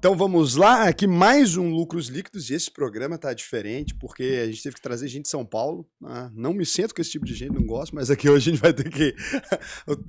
Então vamos lá, aqui mais um Lucros Líquidos, e esse programa tá diferente, porque a gente teve que trazer gente de São Paulo, né? Não me sento com esse tipo de gente, não gosto, mas aqui hoje a gente vai ter que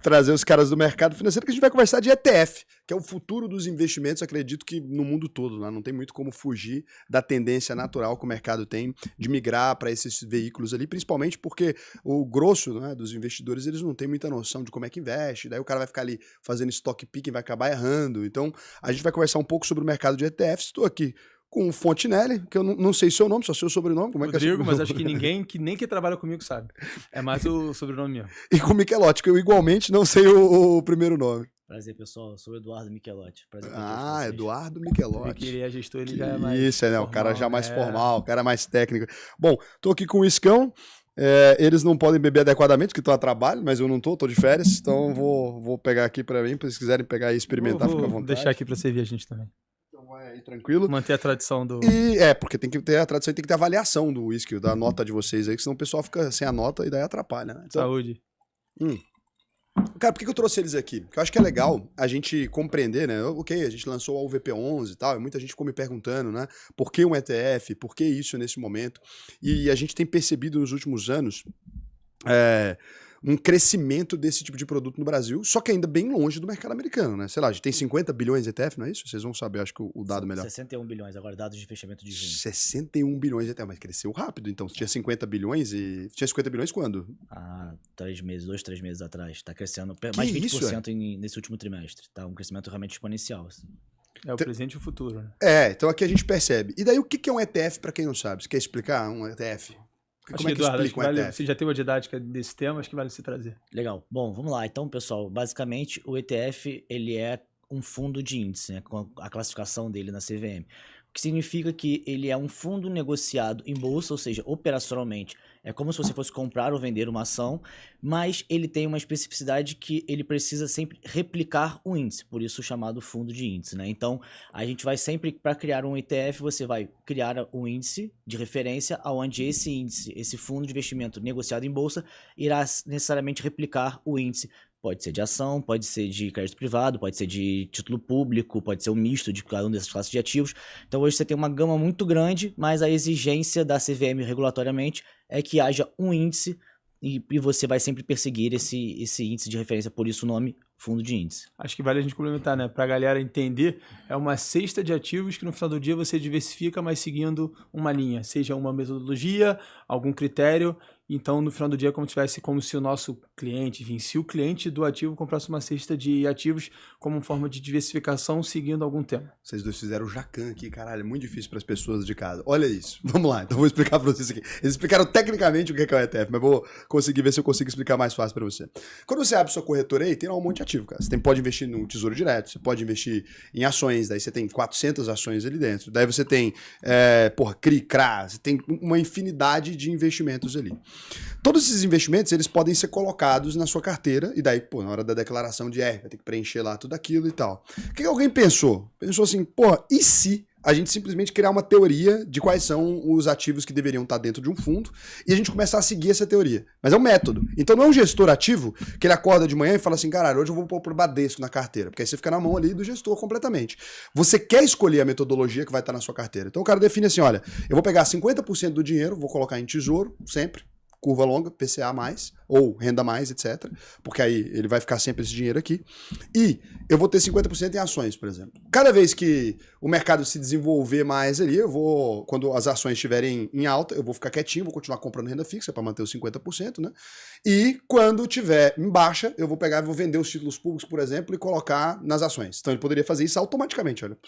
trazer os caras do mercado financeiro, que a gente vai conversar de ETF, que é o futuro dos investimentos, acredito que no mundo todo, né? Não tem muito como fugir da tendência natural que o mercado tem de migrar para esses veículos ali, principalmente porque o grosso, né, dos investidores, eles não têm muita noção de como é que investe, daí o cara vai ficar ali fazendo stock picking, vai acabar errando. Então a gente vai conversar um pouco sobre o mercado de ETFs. Estou aqui com o Fontinelli, que eu não sei seu nome, só sei o sobrenome. Como é Rodrigo, que é seu... mas acho que ninguém que trabalha comigo sabe. É mais o sobrenome mesmo. E com o Michelotti, que eu igualmente não sei o primeiro nome. Prazer, pessoal. Eu sou o Eduardo Michelotti. Prazer Eduardo Michelotti. Que ele é gestor, ele já é mais Isso, né? formal, O cara já mais formal, o cara mais técnico. Bom, tô aqui com o Iscão. Eles não podem beber adequadamente, que estão a trabalho, mas eu não tô de férias, então vou pegar aqui para mim, para vocês quiserem pegar e experimentar, fica à vontade. Vou deixar aqui para servir a gente também. Então vai aí, tranquilo. Manter a tradição do... Porque tem que ter a tradição e tem que ter a avaliação do whisky, da nota de vocês aí, que senão o pessoal fica sem a nota e daí atrapalha, né? Então, saúde. Cara, por que eu trouxe eles aqui? Porque eu acho que é legal a gente compreender, né? Ok, a gente lançou o VP11 e tal, e muita gente ficou me perguntando, né? Por que um ETF? Por que isso nesse momento? E a gente tem percebido nos últimos anos um crescimento desse tipo de produto no Brasil, só que ainda bem longe do mercado americano, né? Sei lá, a gente tem 50 bilhões de ETF, não é isso? Vocês vão saber, acho que o dado melhor. 61 bilhões, agora dados de fechamento de junho. 61 bilhões de ETF, mas cresceu rápido, então. Tinha 50 bilhões e... Tinha 50 bilhões quando? Há 3 meses atrás. Tá crescendo mais de 20% nesse último trimestre. Tá um crescimento realmente exponencial. Assim. É o presente e o futuro, né? Então aqui a gente percebe. E daí o que é um ETF, para quem não sabe? Você quer explicar um ETF? Acho que, Eduardo, acho que vale, você já tem uma didática desse tema, acho que vale se trazer. Legal. Bom, vamos lá. Então, pessoal, basicamente o ETF ele é um fundo de índice, né, com a classificação dele na CVM. O que significa que ele é um fundo negociado em bolsa, ou seja, operacionalmente é como se você fosse comprar ou vender uma ação, mas ele tem uma especificidade que ele precisa sempre replicar o índice, por isso chamado fundo de índice, né? Então, a gente vai sempre, para criar um ETF, você vai criar um índice de referência onde esse índice, esse fundo de investimento negociado em bolsa, irá necessariamente replicar o índice. Pode ser de ação, pode ser de crédito privado, pode ser de título público, pode ser um misto de cada uma dessas classes de ativos. Então hoje você tem uma gama muito grande, mas a exigência da CVM regulatoriamente é que haja um índice e você vai sempre perseguir esse índice de referência, por isso o nome fundo de índice. Acho que vale a gente complementar, né? Para a galera entender, é uma cesta de ativos que no final do dia você diversifica, mas seguindo uma linha, seja uma metodologia, algum critério. Então, no final do dia, como se o nosso cliente, enfim, se o cliente do ativo comprasse uma cesta de ativos como forma de diversificação seguindo algum tema. Vocês dois fizeram o jacan aqui, caralho, é muito difícil para as pessoas de casa. Olha isso. Vamos lá, então vou explicar para vocês aqui. Eles explicaram tecnicamente o que é o ETF, mas vou conseguir ver se eu consigo explicar mais fácil para você. Quando você abre sua corretora aí, tem lá um monte de ativo, cara. Você pode investir no Tesouro Direto, você pode investir em ações, daí você tem 400 ações ali dentro. Daí você tem, CRI, CRA, você tem uma infinidade de investimentos ali. Todos esses investimentos, eles podem ser colocados na sua carteira, e daí, na hora da declaração de vai ter que preencher lá tudo aquilo e tal. O que alguém pensou? Pensou assim, e se a gente simplesmente criar uma teoria de quais são os ativos que deveriam estar dentro de um fundo e a gente começar a seguir essa teoria? Mas é um método. Então não é um gestor ativo que ele acorda de manhã e fala assim, caralho, hoje eu vou pôr pro Bradesco na carteira, porque aí você fica na mão ali do gestor completamente. Você quer escolher a metodologia que vai estar na sua carteira. Então o cara define assim, olha, eu vou pegar 50% do dinheiro, vou colocar em tesouro, sempre, curva longa, PCA+, ou renda mais, etc. Porque aí ele vai ficar sempre esse dinheiro aqui. E eu vou ter 50% em ações, por exemplo. Cada vez que o mercado se desenvolver mais ali, quando as ações estiverem em alta, eu vou ficar quietinho, vou continuar comprando renda fixa para manter os 50%, né? E quando tiver em baixa, eu vou pegar e vou vender os títulos públicos, por exemplo, e colocar nas ações. Então ele poderia fazer isso automaticamente, olha.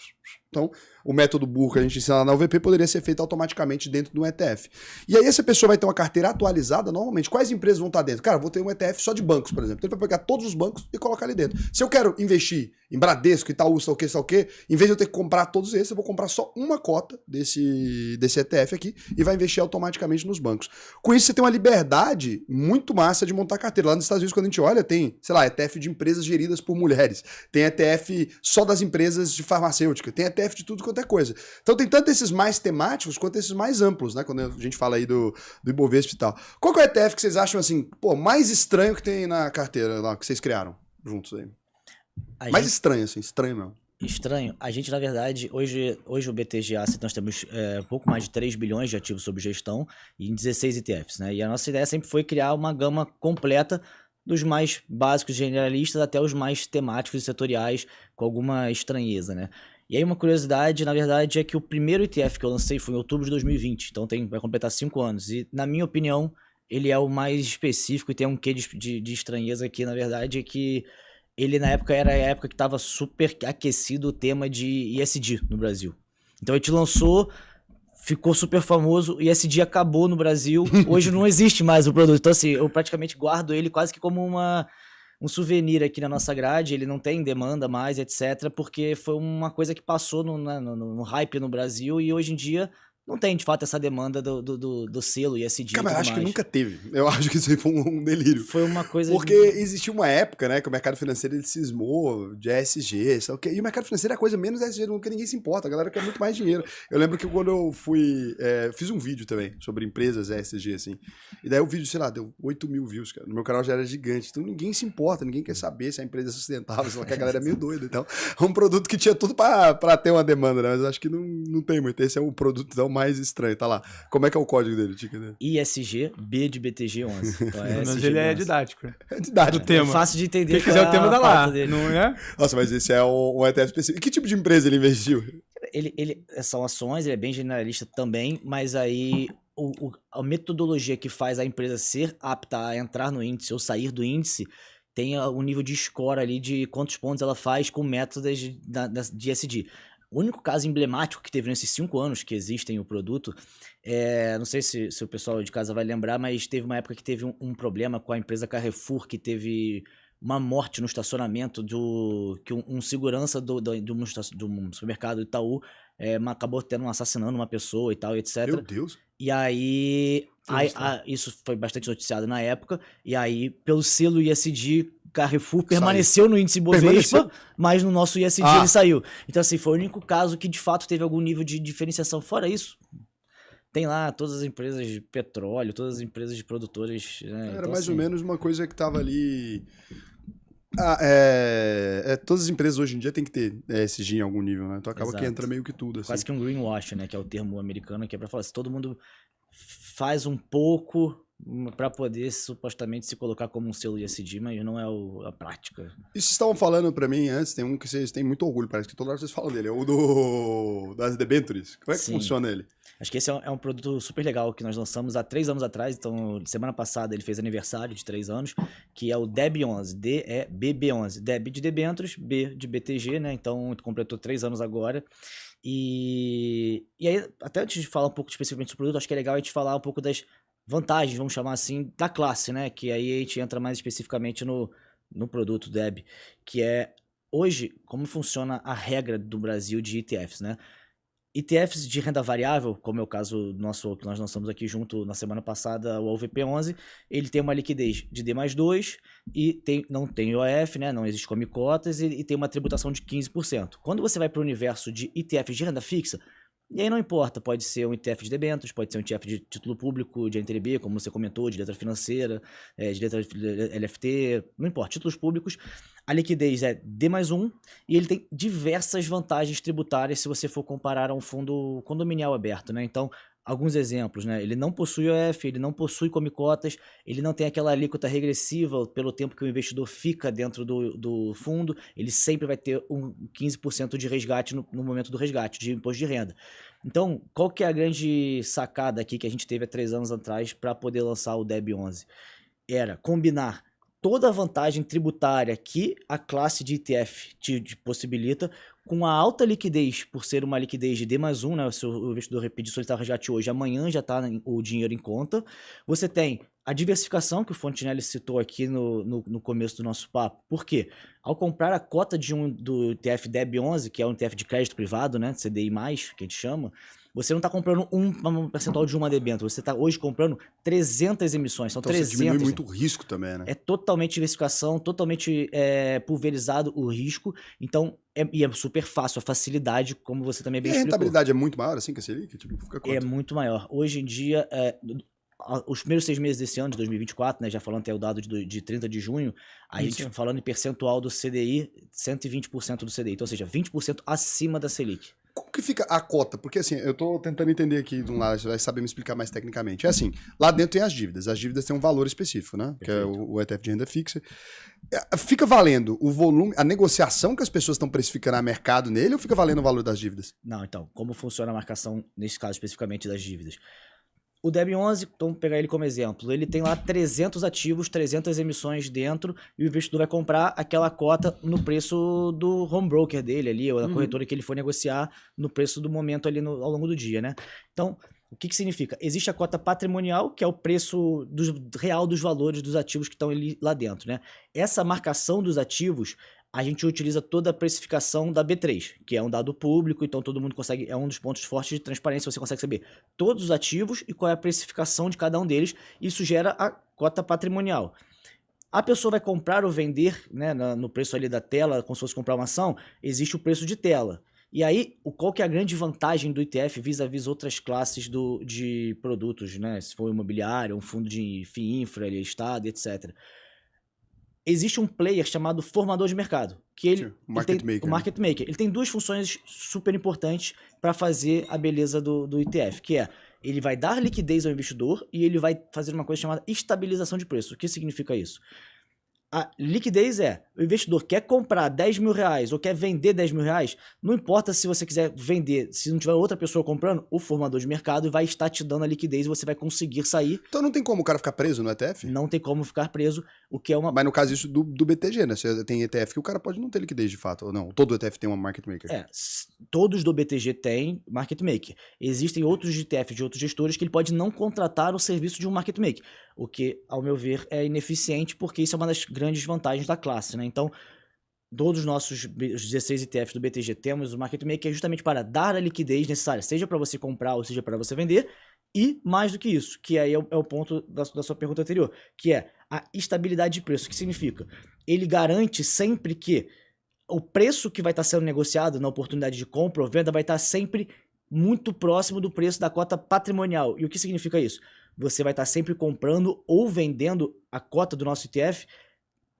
Então, o método burro que a gente ensina lá na UVP poderia ser feito automaticamente dentro do ETF. E aí essa pessoa vai ter uma carteira atualizada, normalmente. Quais empresas vão estar dentro? Cara, vou ter um ETF só de bancos, por exemplo. Então ele vai pegar todos os bancos e colocar ali dentro. Se eu quero investir em Bradesco, Itaú, tal o quê, em vez de eu ter que comprar todos esses, eu vou comprar só uma cota desse ETF aqui e vai investir automaticamente nos bancos. Com isso, você tem uma liberdade muito massa de montar carteira. Lá nos Estados Unidos, quando a gente olha, tem, sei lá, ETF de empresas geridas por mulheres, tem ETF só das empresas de farmacêutica, tem ETF de tudo quanto é coisa. Então tem tanto esses mais temáticos quanto esses mais amplos, né? Quando a gente fala aí do Ibovespa e tal. Qual que é o ETF que vocês acham, assim, mais estranho que tem na carteira lá, que vocês criaram juntos aí? Mais estranho, assim, estranho mesmo. Estranho. A gente, na verdade, hoje o BTG Asset, nós temos um pouco mais de 3 bilhões de ativos sob gestão e em 16 ETFs, né? E a nossa ideia sempre foi criar uma gama completa dos mais básicos generalistas até os mais temáticos e setoriais com alguma estranheza, né? E aí uma curiosidade, na verdade, é que o primeiro ETF que eu lancei foi em outubro de 2020, então vai completar 5 anos. E, na minha opinião, ele é o mais específico e tem um quê de estranheza aqui, na verdade, é que ele na época era a época que estava super aquecido o tema de ESG no Brasil. Então a gente lançou, ficou super famoso, o ESG acabou no Brasil, hoje não existe mais o produto. Então assim, eu praticamente guardo ele quase que como um souvenir aqui na nossa grade, ele não tem demanda mais, etc, porque foi uma coisa que passou no hype no Brasil e hoje em dia não tem, de fato, essa demanda do selo ESG. Cara, mas eu acho que nunca teve. Eu acho que isso aí foi um delírio. Foi uma coisa... Porque existia uma época, né, que o mercado financeiro ele cismou de ESG, sabe o quê? E o mercado financeiro é a coisa menos ESG, porque ninguém se importa, a galera quer muito mais dinheiro. Eu lembro que quando eu fui... fiz um vídeo também sobre empresas ESG, assim. E daí o vídeo, sei lá, deu 8 mil views, cara. No meu canal já era gigante. Então ninguém se importa, ninguém quer saber se a empresa é sustentável, sei lá, que a galera é meio doida. Então, é um produto que tinha tudo pra ter uma demanda, né? Mas eu acho que não tem muito. Esse é o produto então, mais estranho, tá lá. Como é que é o código dele, Tica? ISG, B de BTG 11. Então, Mas ele é didático. É didático. Do tema. É fácil de entender. Quem quiser o tema dá lá, dele. não é? Nossa, mas esse é um ETF específico. E que tipo de empresa ele investiu? Ele são ações, ele é bem generalista também, mas aí a metodologia que faz a empresa ser apta a entrar no índice ou sair do índice tem um nível de score ali de quantos pontos ela faz com métodos de ESG. O único caso emblemático que teve nesses 5 anos que existem o produto, não sei se o pessoal de casa vai lembrar, mas teve uma época que teve um problema com a empresa Carrefour, que teve uma morte no estacionamento que um segurança do supermercado Itaú acabou assassinando uma pessoa e tal, etc. Meu Deus. E aí, isso foi bastante noticiado na época, e aí pelo selo ESG, Carrefour permaneceu no índice Bovespa, mas no nosso ESG ele saiu. Então assim, foi o único caso que de fato teve algum nível de diferenciação. Fora isso, tem lá todas as empresas de petróleo, todas as empresas de produtores. Né? Era então, mais assim, ou menos uma coisa que tava ali... todas as empresas hoje em dia tem que ter ESG em algum nível, né? Então acaba que entra meio que tudo. Assim. Quase que um greenwash, né? Que é o termo americano, que é pra falar se todo mundo faz um pouco para poder supostamente se colocar como um selo ESG, mas não é a prática. E vocês estavam falando pra mim antes, tem um que vocês têm muito orgulho, parece que toda hora vocês falam dele, é o das debentures. Como é que funciona ele? Acho que esse é um produto super legal que nós lançamos há 3 anos atrás, então semana passada ele fez aniversário de 3 anos, que é o DEB11, D é BB11, DEB de debentures, B de BTG, né, então completou 3 anos agora. E aí, até antes de falar um pouco especificamente sobre o produto, acho que é legal a gente falar um pouco das vantagens, vamos chamar assim, da classe, né? Que aí a gente entra mais especificamente no produto DEB, que é hoje como funciona a regra do Brasil de ETFs, né? ETFs de renda variável, como é o caso nosso que nós lançamos aqui junto na semana passada, o OVP11, ele tem uma liquidez de D+2 e não tem IOF, né? Não existe come cotas e tem uma tributação de 15%. Quando você vai para o universo de ETFs de renda fixa, e aí não importa, pode ser um ETF de debêntures, pode ser um ETF de título público, de NTNB, como você comentou, de letra financeira, de letra LFT, não importa, títulos públicos. A liquidez é D+1 e ele tem diversas vantagens tributárias se você for comparar a um fundo condominial aberto, né? Então, alguns exemplos, né? Ele não possui OF, ele não possui come-cotas, ele não tem aquela alíquota regressiva pelo tempo que o investidor fica dentro do fundo, ele sempre vai ter um 15% de resgate no momento do resgate, de imposto de renda. Então, qual que é a grande sacada aqui que a gente teve há 3 anos atrás para poder lançar o DEB11? Era combinar toda a vantagem tributária que a classe de ETF te possibilita, com a alta liquidez, por ser uma liquidez de D+1, né? Se o investidor pedir solicitar resgate hoje, amanhã já está o dinheiro em conta. Você tem a diversificação que o Fontinelli citou aqui no começo do nosso papo. Por quê? Ao comprar a cota do ETF DEB11, que é um ETF de crédito privado, né? CDI+, que a gente chama, você não está comprando um percentual de uma debênture, você está hoje comprando 300 emissões, são então 300. Você diminui muito o risco também, né? É totalmente diversificação, totalmente pulverizado o risco, então e é super fácil, a facilidade, como você também bem explicou. E a rentabilidade é muito maior assim que a Selic? Tipo, fica quanto? É muito maior. Hoje em dia, os primeiros 6 meses desse ano, de 2024, né, já falando até o dado de 30 de junho, a gente falando em percentual do CDI, 120% do CDI, então, ou seja, 20% acima da Selic. Como que fica a cota? Porque assim, eu tô tentando entender aqui de um lado, você vai saber me explicar mais tecnicamente. É assim, lá dentro tem as dívidas têm um valor específico, né? Que é o ETF de renda fixa. Fica valendo o volume, a negociação que as pessoas estão precificando a mercado nele ou fica valendo o valor das dívidas? Não, então, como funciona a marcação, nesse caso especificamente das dívidas? O DEB11, vamos pegar ele como exemplo, ele tem lá 300 ativos, 300 emissões dentro, e o investidor vai comprar aquela cota no preço do home broker dele ali, ou da corretora que ele for negociar, no preço do momento ali ao longo do dia, né? Então, o que significa? Existe a cota patrimonial, que é o preço real dos valores dos ativos que estão ali lá dentro, né? Essa marcação dos ativos, a gente utiliza toda a precificação da B3, que é um dado público, então todo mundo consegue, é um dos pontos fortes de transparência, você consegue saber todos os ativos e qual é a precificação de cada um deles, isso gera a cota patrimonial. A pessoa vai comprar ou vender, né, no preço ali da tela, como se fosse comprar uma ação, existe o preço de tela. E aí, qual que é a grande vantagem do ETF vis-à-vis outras classes de produtos, né? Se for imobiliário, um fundo de FII infra, Estado, etc. Existe um player chamado formador de mercado, que o market maker. O market maker. Ele tem duas funções super importantes para fazer a beleza do ETF, que é ele vai dar liquidez ao investidor e ele vai fazer uma coisa chamada estabilização de preço. O que significa isso? A liquidez é, o investidor quer comprar 10 mil reais ou quer vender 10 mil reais, não importa se você quiser vender, se não tiver outra pessoa comprando, o formador de mercado vai estar te dando a liquidez e você vai conseguir sair. Então não tem como o cara ficar preso no ETF? Não tem como ficar preso, o que é uma... Mas no caso isso do BTG, né? Você tem ETF que o cara pode não ter liquidez de fato, ou não? Todo ETF tem uma market maker. Todos do BTG têm market maker. Existem outros ETF de outros gestores que ele pode não contratar o serviço de um market maker, o que, ao meu ver, é ineficiente, porque isso é uma das grandes vantagens da classe, né? Então, todos os nossos 16 ETFs do BTG temos o market maker justamente para dar a liquidez necessária, seja para você comprar ou seja para você vender, e mais do que isso, que aí é o ponto da sua pergunta anterior, que é a estabilidade de preço. O que significa? Ele garante sempre que o preço que vai estar sendo negociado na oportunidade de compra ou venda vai estar sempre muito próximo do preço da cota patrimonial. E o que significa isso? Você vai estar sempre comprando ou vendendo a cota do nosso ETF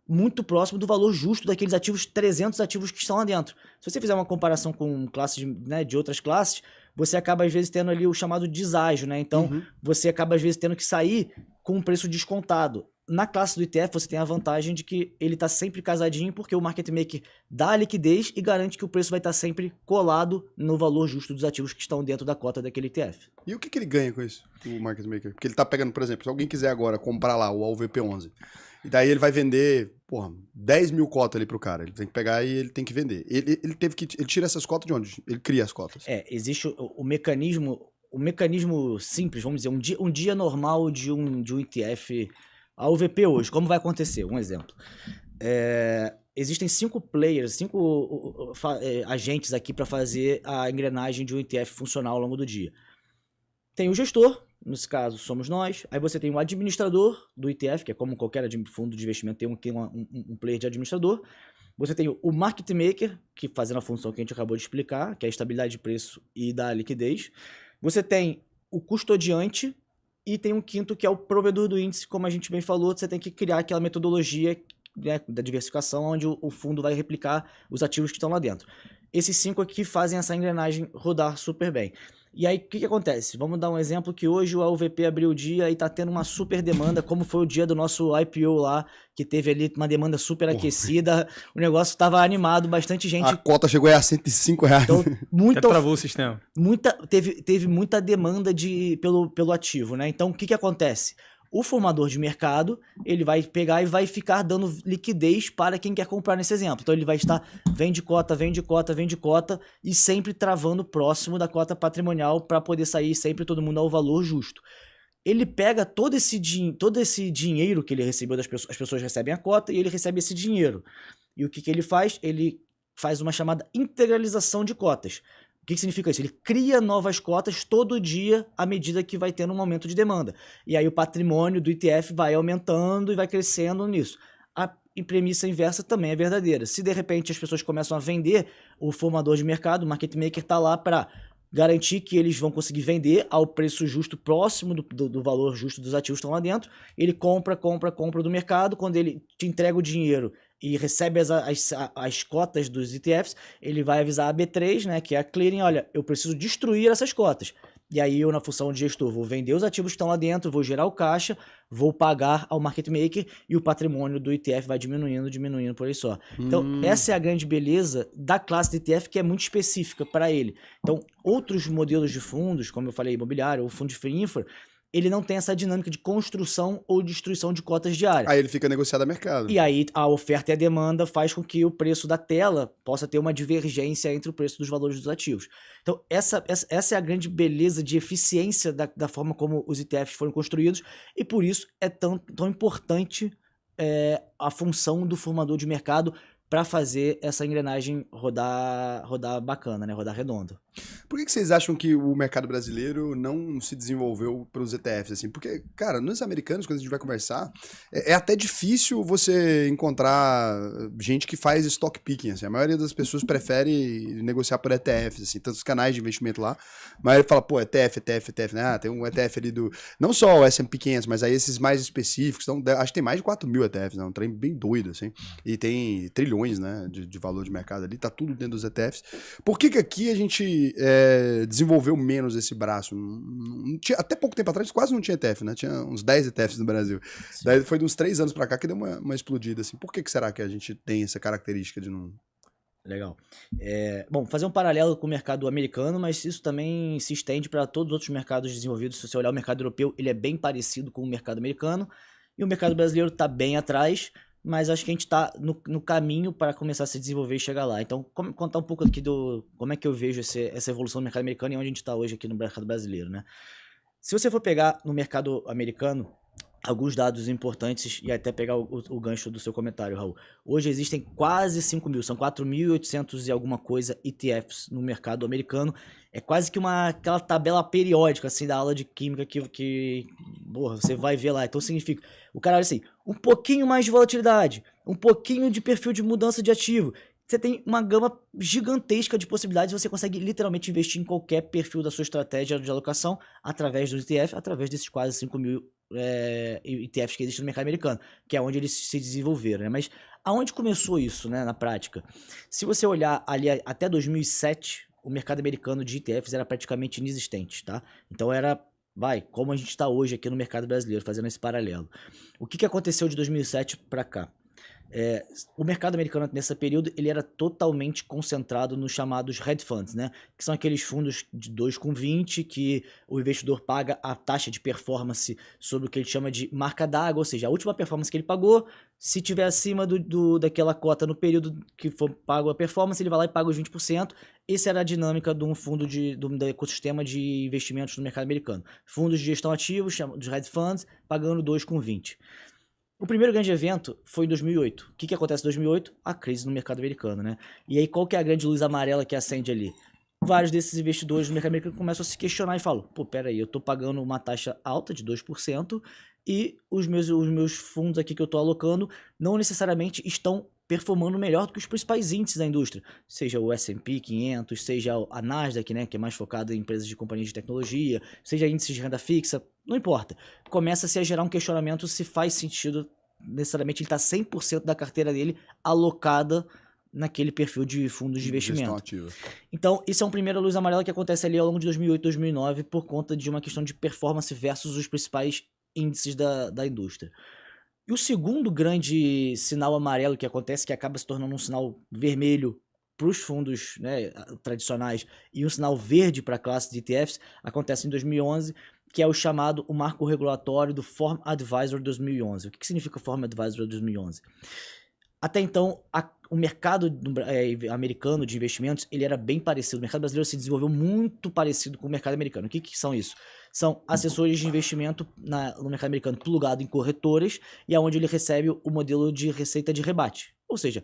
muito próximo do valor justo daqueles ativos, 300 ativos que estão lá dentro. Se você fizer uma comparação com classes, né, de outras classes, você acaba às vezes tendo ali o chamado deságio, né? Então, você acaba às vezes tendo que sair com um preço descontado. Na classe do ETF, você tem a vantagem de que ele está sempre casadinho, porque o market maker dá a liquidez e garante que o preço vai estar sempre colado no valor justo dos ativos que estão dentro da cota daquele ETF. E o que ele ganha com isso, o market maker? Porque ele tá pegando, por exemplo, se alguém quiser agora comprar lá o AUVP11, e daí ele vai vender, 10 mil cotas ali pro cara. Ele tem que pegar e ele tem que vender. Ele tira essas cotas de onde? Ele cria as cotas. Existe o mecanismo simples, vamos dizer, um dia normal de um ETF... A UVP hoje, como vai acontecer? Um exemplo. Existem 5 players, 5 agentes aqui para fazer a engrenagem de um ETF funcionar ao longo do dia. Tem o gestor, nesse caso somos nós. Aí você tem o administrador do ETF, que é como qualquer fundo de investimento tem um player de administrador. Você tem o market maker, que fazendo a função que a gente acabou de explicar, que é a estabilidade de preço e da liquidez. Você tem o custodiante, e tem um quinto que é o provedor do índice, como a gente bem falou, você tem que criar aquela metodologia, né, da diversificação, onde o fundo vai replicar os ativos que estão lá dentro. Esses 5 aqui fazem essa engrenagem rodar super bem. E aí, o que acontece? Vamos dar um exemplo que hoje o AUVP abriu o dia e está tendo uma super demanda, como foi o dia do nosso IPO lá, que teve ali uma demanda super aquecida, o negócio estava animado, bastante gente... A cota chegou a R$105. Então, travou o sistema. Teve muita demanda pelo ativo, né? Então, o que acontece? O formador de mercado, ele vai pegar e vai ficar dando liquidez para quem quer comprar nesse exemplo. Então ele vai estar vende cota, vende cota, vende cota e sempre travando próximo da cota patrimonial para poder sair sempre todo mundo ao valor justo. Ele pega todo esse dinheiro que ele recebeu das pessoas, as pessoas recebem a cota e ele recebe esse dinheiro. E o que ele faz? Ele faz uma chamada integralização de cotas. O que significa isso? Ele cria novas cotas todo dia à medida que vai tendo um aumento de demanda. E aí o patrimônio do ETF vai aumentando e vai crescendo nisso. A premissa inversa também é verdadeira. Se de repente as pessoas começam a vender, o formador de mercado, o market maker, está lá para garantir que eles vão conseguir vender ao preço justo, próximo do valor justo dos ativos que estão lá dentro. Ele compra do mercado. Quando ele te entrega o dinheiro e recebe as cotas dos ETFs, ele vai avisar a B3, né, que é a clearing: olha, eu preciso destruir essas cotas. E aí eu, na função de gestor, vou vender os ativos que estão lá dentro, vou gerar o caixa, vou pagar ao market maker e o patrimônio do ETF vai diminuindo por aí só. Então, essa é a grande beleza da classe de ETF, que é muito específica para ele. Então, outros modelos de fundos, como eu falei, imobiliário ou fundo de free infra, ele não tem essa dinâmica de construção ou destruição de cotas diárias. Aí ele fica negociado a mercado. E aí a oferta e a demanda faz com que o preço da tela possa ter uma divergência entre o preço dos valores dos ativos. Então essa é a grande beleza de eficiência da forma como os ETFs foram construídos, e por isso é tão importante a função do formador de mercado para fazer essa engrenagem rodar bacana, né? Rodar redondo. Por que vocês acham que o mercado brasileiro não se desenvolveu para os ETFs, assim? Porque, cara, nos americanos, quando a gente vai conversar, é até difícil você encontrar gente que faz stock picking, assim. A maioria das pessoas prefere negociar por ETFs, assim, tantos canais de investimento lá. Mas ele fala, pô, ETF, né? Ah, tem um ETF ali do... Não só o S&P 500, mas aí esses mais específicos. Então, acho que tem mais de 4 mil ETFs, né? Um trem bem doido, assim. E tem trilhões, né, de valor de mercado ali. Tá tudo dentro dos ETFs. Por que aqui a gente desenvolveu menos esse braço? Não tinha, até pouco tempo atrás quase não tinha ETF, né? Tinha uns 10 ETFs no Brasil. Sim. Daí foi de uns 3 anos pra cá que deu uma explodida, assim. Por que será que a gente tem essa característica de não... Legal. Bom, fazer um paralelo com o mercado americano, mas isso também se estende para todos os outros mercados desenvolvidos. Se você olhar o mercado europeu, ele é bem parecido com o mercado americano, e o mercado brasileiro está bem atrás, mas acho que a gente está no caminho para começar a se desenvolver e chegar lá. Então, contar um pouco aqui como é que eu vejo essa evolução do mercado americano e onde a gente está hoje aqui no mercado brasileiro, né? Se você for pegar no mercado americano, alguns dados importantes, e até pegar o gancho do seu comentário, Raul. Hoje existem quase 5 mil, são 4.800 e alguma coisa ETFs no mercado americano. É quase que aquela tabela periódica, assim, da aula de química que porra, você vai ver lá. Então significa, o cara olha assim, um pouquinho mais de volatilidade, um pouquinho de perfil de mudança de ativo. Você tem uma gama gigantesca de possibilidades, você consegue literalmente investir em qualquer perfil da sua estratégia de alocação através do ETF, através desses quase 5 mil ETFs que existem no mercado americano, que é onde eles se desenvolveram, né? Mas aonde começou isso, né, na prática? Se você olhar ali até 2007, o mercado americano de ETFs era praticamente inexistente, tá? Então como a gente está hoje aqui no mercado brasileiro, fazendo esse paralelo. O que aconteceu de 2007 para cá? O mercado americano nesse período ele era totalmente concentrado nos chamados hedge funds, né? Que são aqueles fundos de 2,20 que o investidor paga a taxa de performance sobre o que ele chama de marca d'água, ou seja, a última performance que ele pagou, se tiver acima daquela cota no período que for pago a performance, ele vai lá e paga os 20%. Essa era a dinâmica de um fundo do ecossistema de investimentos no mercado americano. Fundos de gestão ativos, dos hedge funds, pagando 2,20. O primeiro grande evento foi em 2008. O que acontece em 2008? A crise no mercado americano, né? E aí qual que é a grande luz amarela que acende ali? Vários desses investidores do mercado americano começam a se questionar e falam, pô, peraí, eu tô pagando uma taxa alta de 2% e os meus fundos aqui que eu tô alocando não necessariamente estão performando melhor do que os principais índices da indústria, seja o S&P 500, seja a Nasdaq, né, que é mais focada em empresas de companhias de tecnologia, seja índices de renda fixa, não importa. Começa-se a gerar um questionamento se faz sentido necessariamente ele estar 100% da carteira dele alocada naquele perfil de fundos de investimento. Então, isso é uma primeira luz amarela que acontece ali ao longo de 2008, 2009 por conta de uma questão de performance versus os principais índices da indústria. E o segundo grande sinal amarelo que acontece, que acaba se tornando um sinal vermelho para os fundos, né, tradicionais e um sinal verde para a classe de ETFs, acontece em 2011, que é o chamado o marco regulatório do Form Advisor 2011. O que significa o Form Advisor 2011? Até então, o mercado americano de investimentos ele era bem parecido. O mercado brasileiro se desenvolveu muito parecido com o mercado americano. O que são isso? São assessores de investimento no mercado americano plugado em corretoras e aonde ele recebe o modelo de receita de rebate. Ou seja,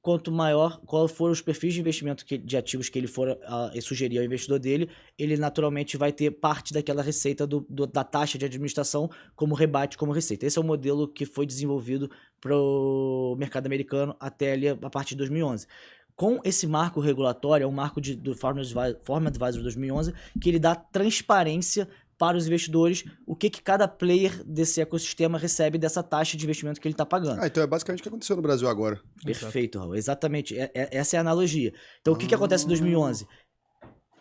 quanto maior, qual foram os perfis de investimento de ativos que ele for sugerir ao investidor dele, ele naturalmente vai ter parte daquela receita da taxa de administração como rebate, como receita. Esse é o modelo que foi desenvolvido para o mercado americano até ali a partir de 2011. com esse marco regulatório, é um marco do Form Advisor 2011, que ele dá transparência para os investidores, o que cada player desse ecossistema recebe dessa taxa de investimento que ele está pagando. Então é basicamente o que aconteceu no Brasil agora. Perfeito, Raul, exatamente, essa é a analogia. Então o que acontece em 2011?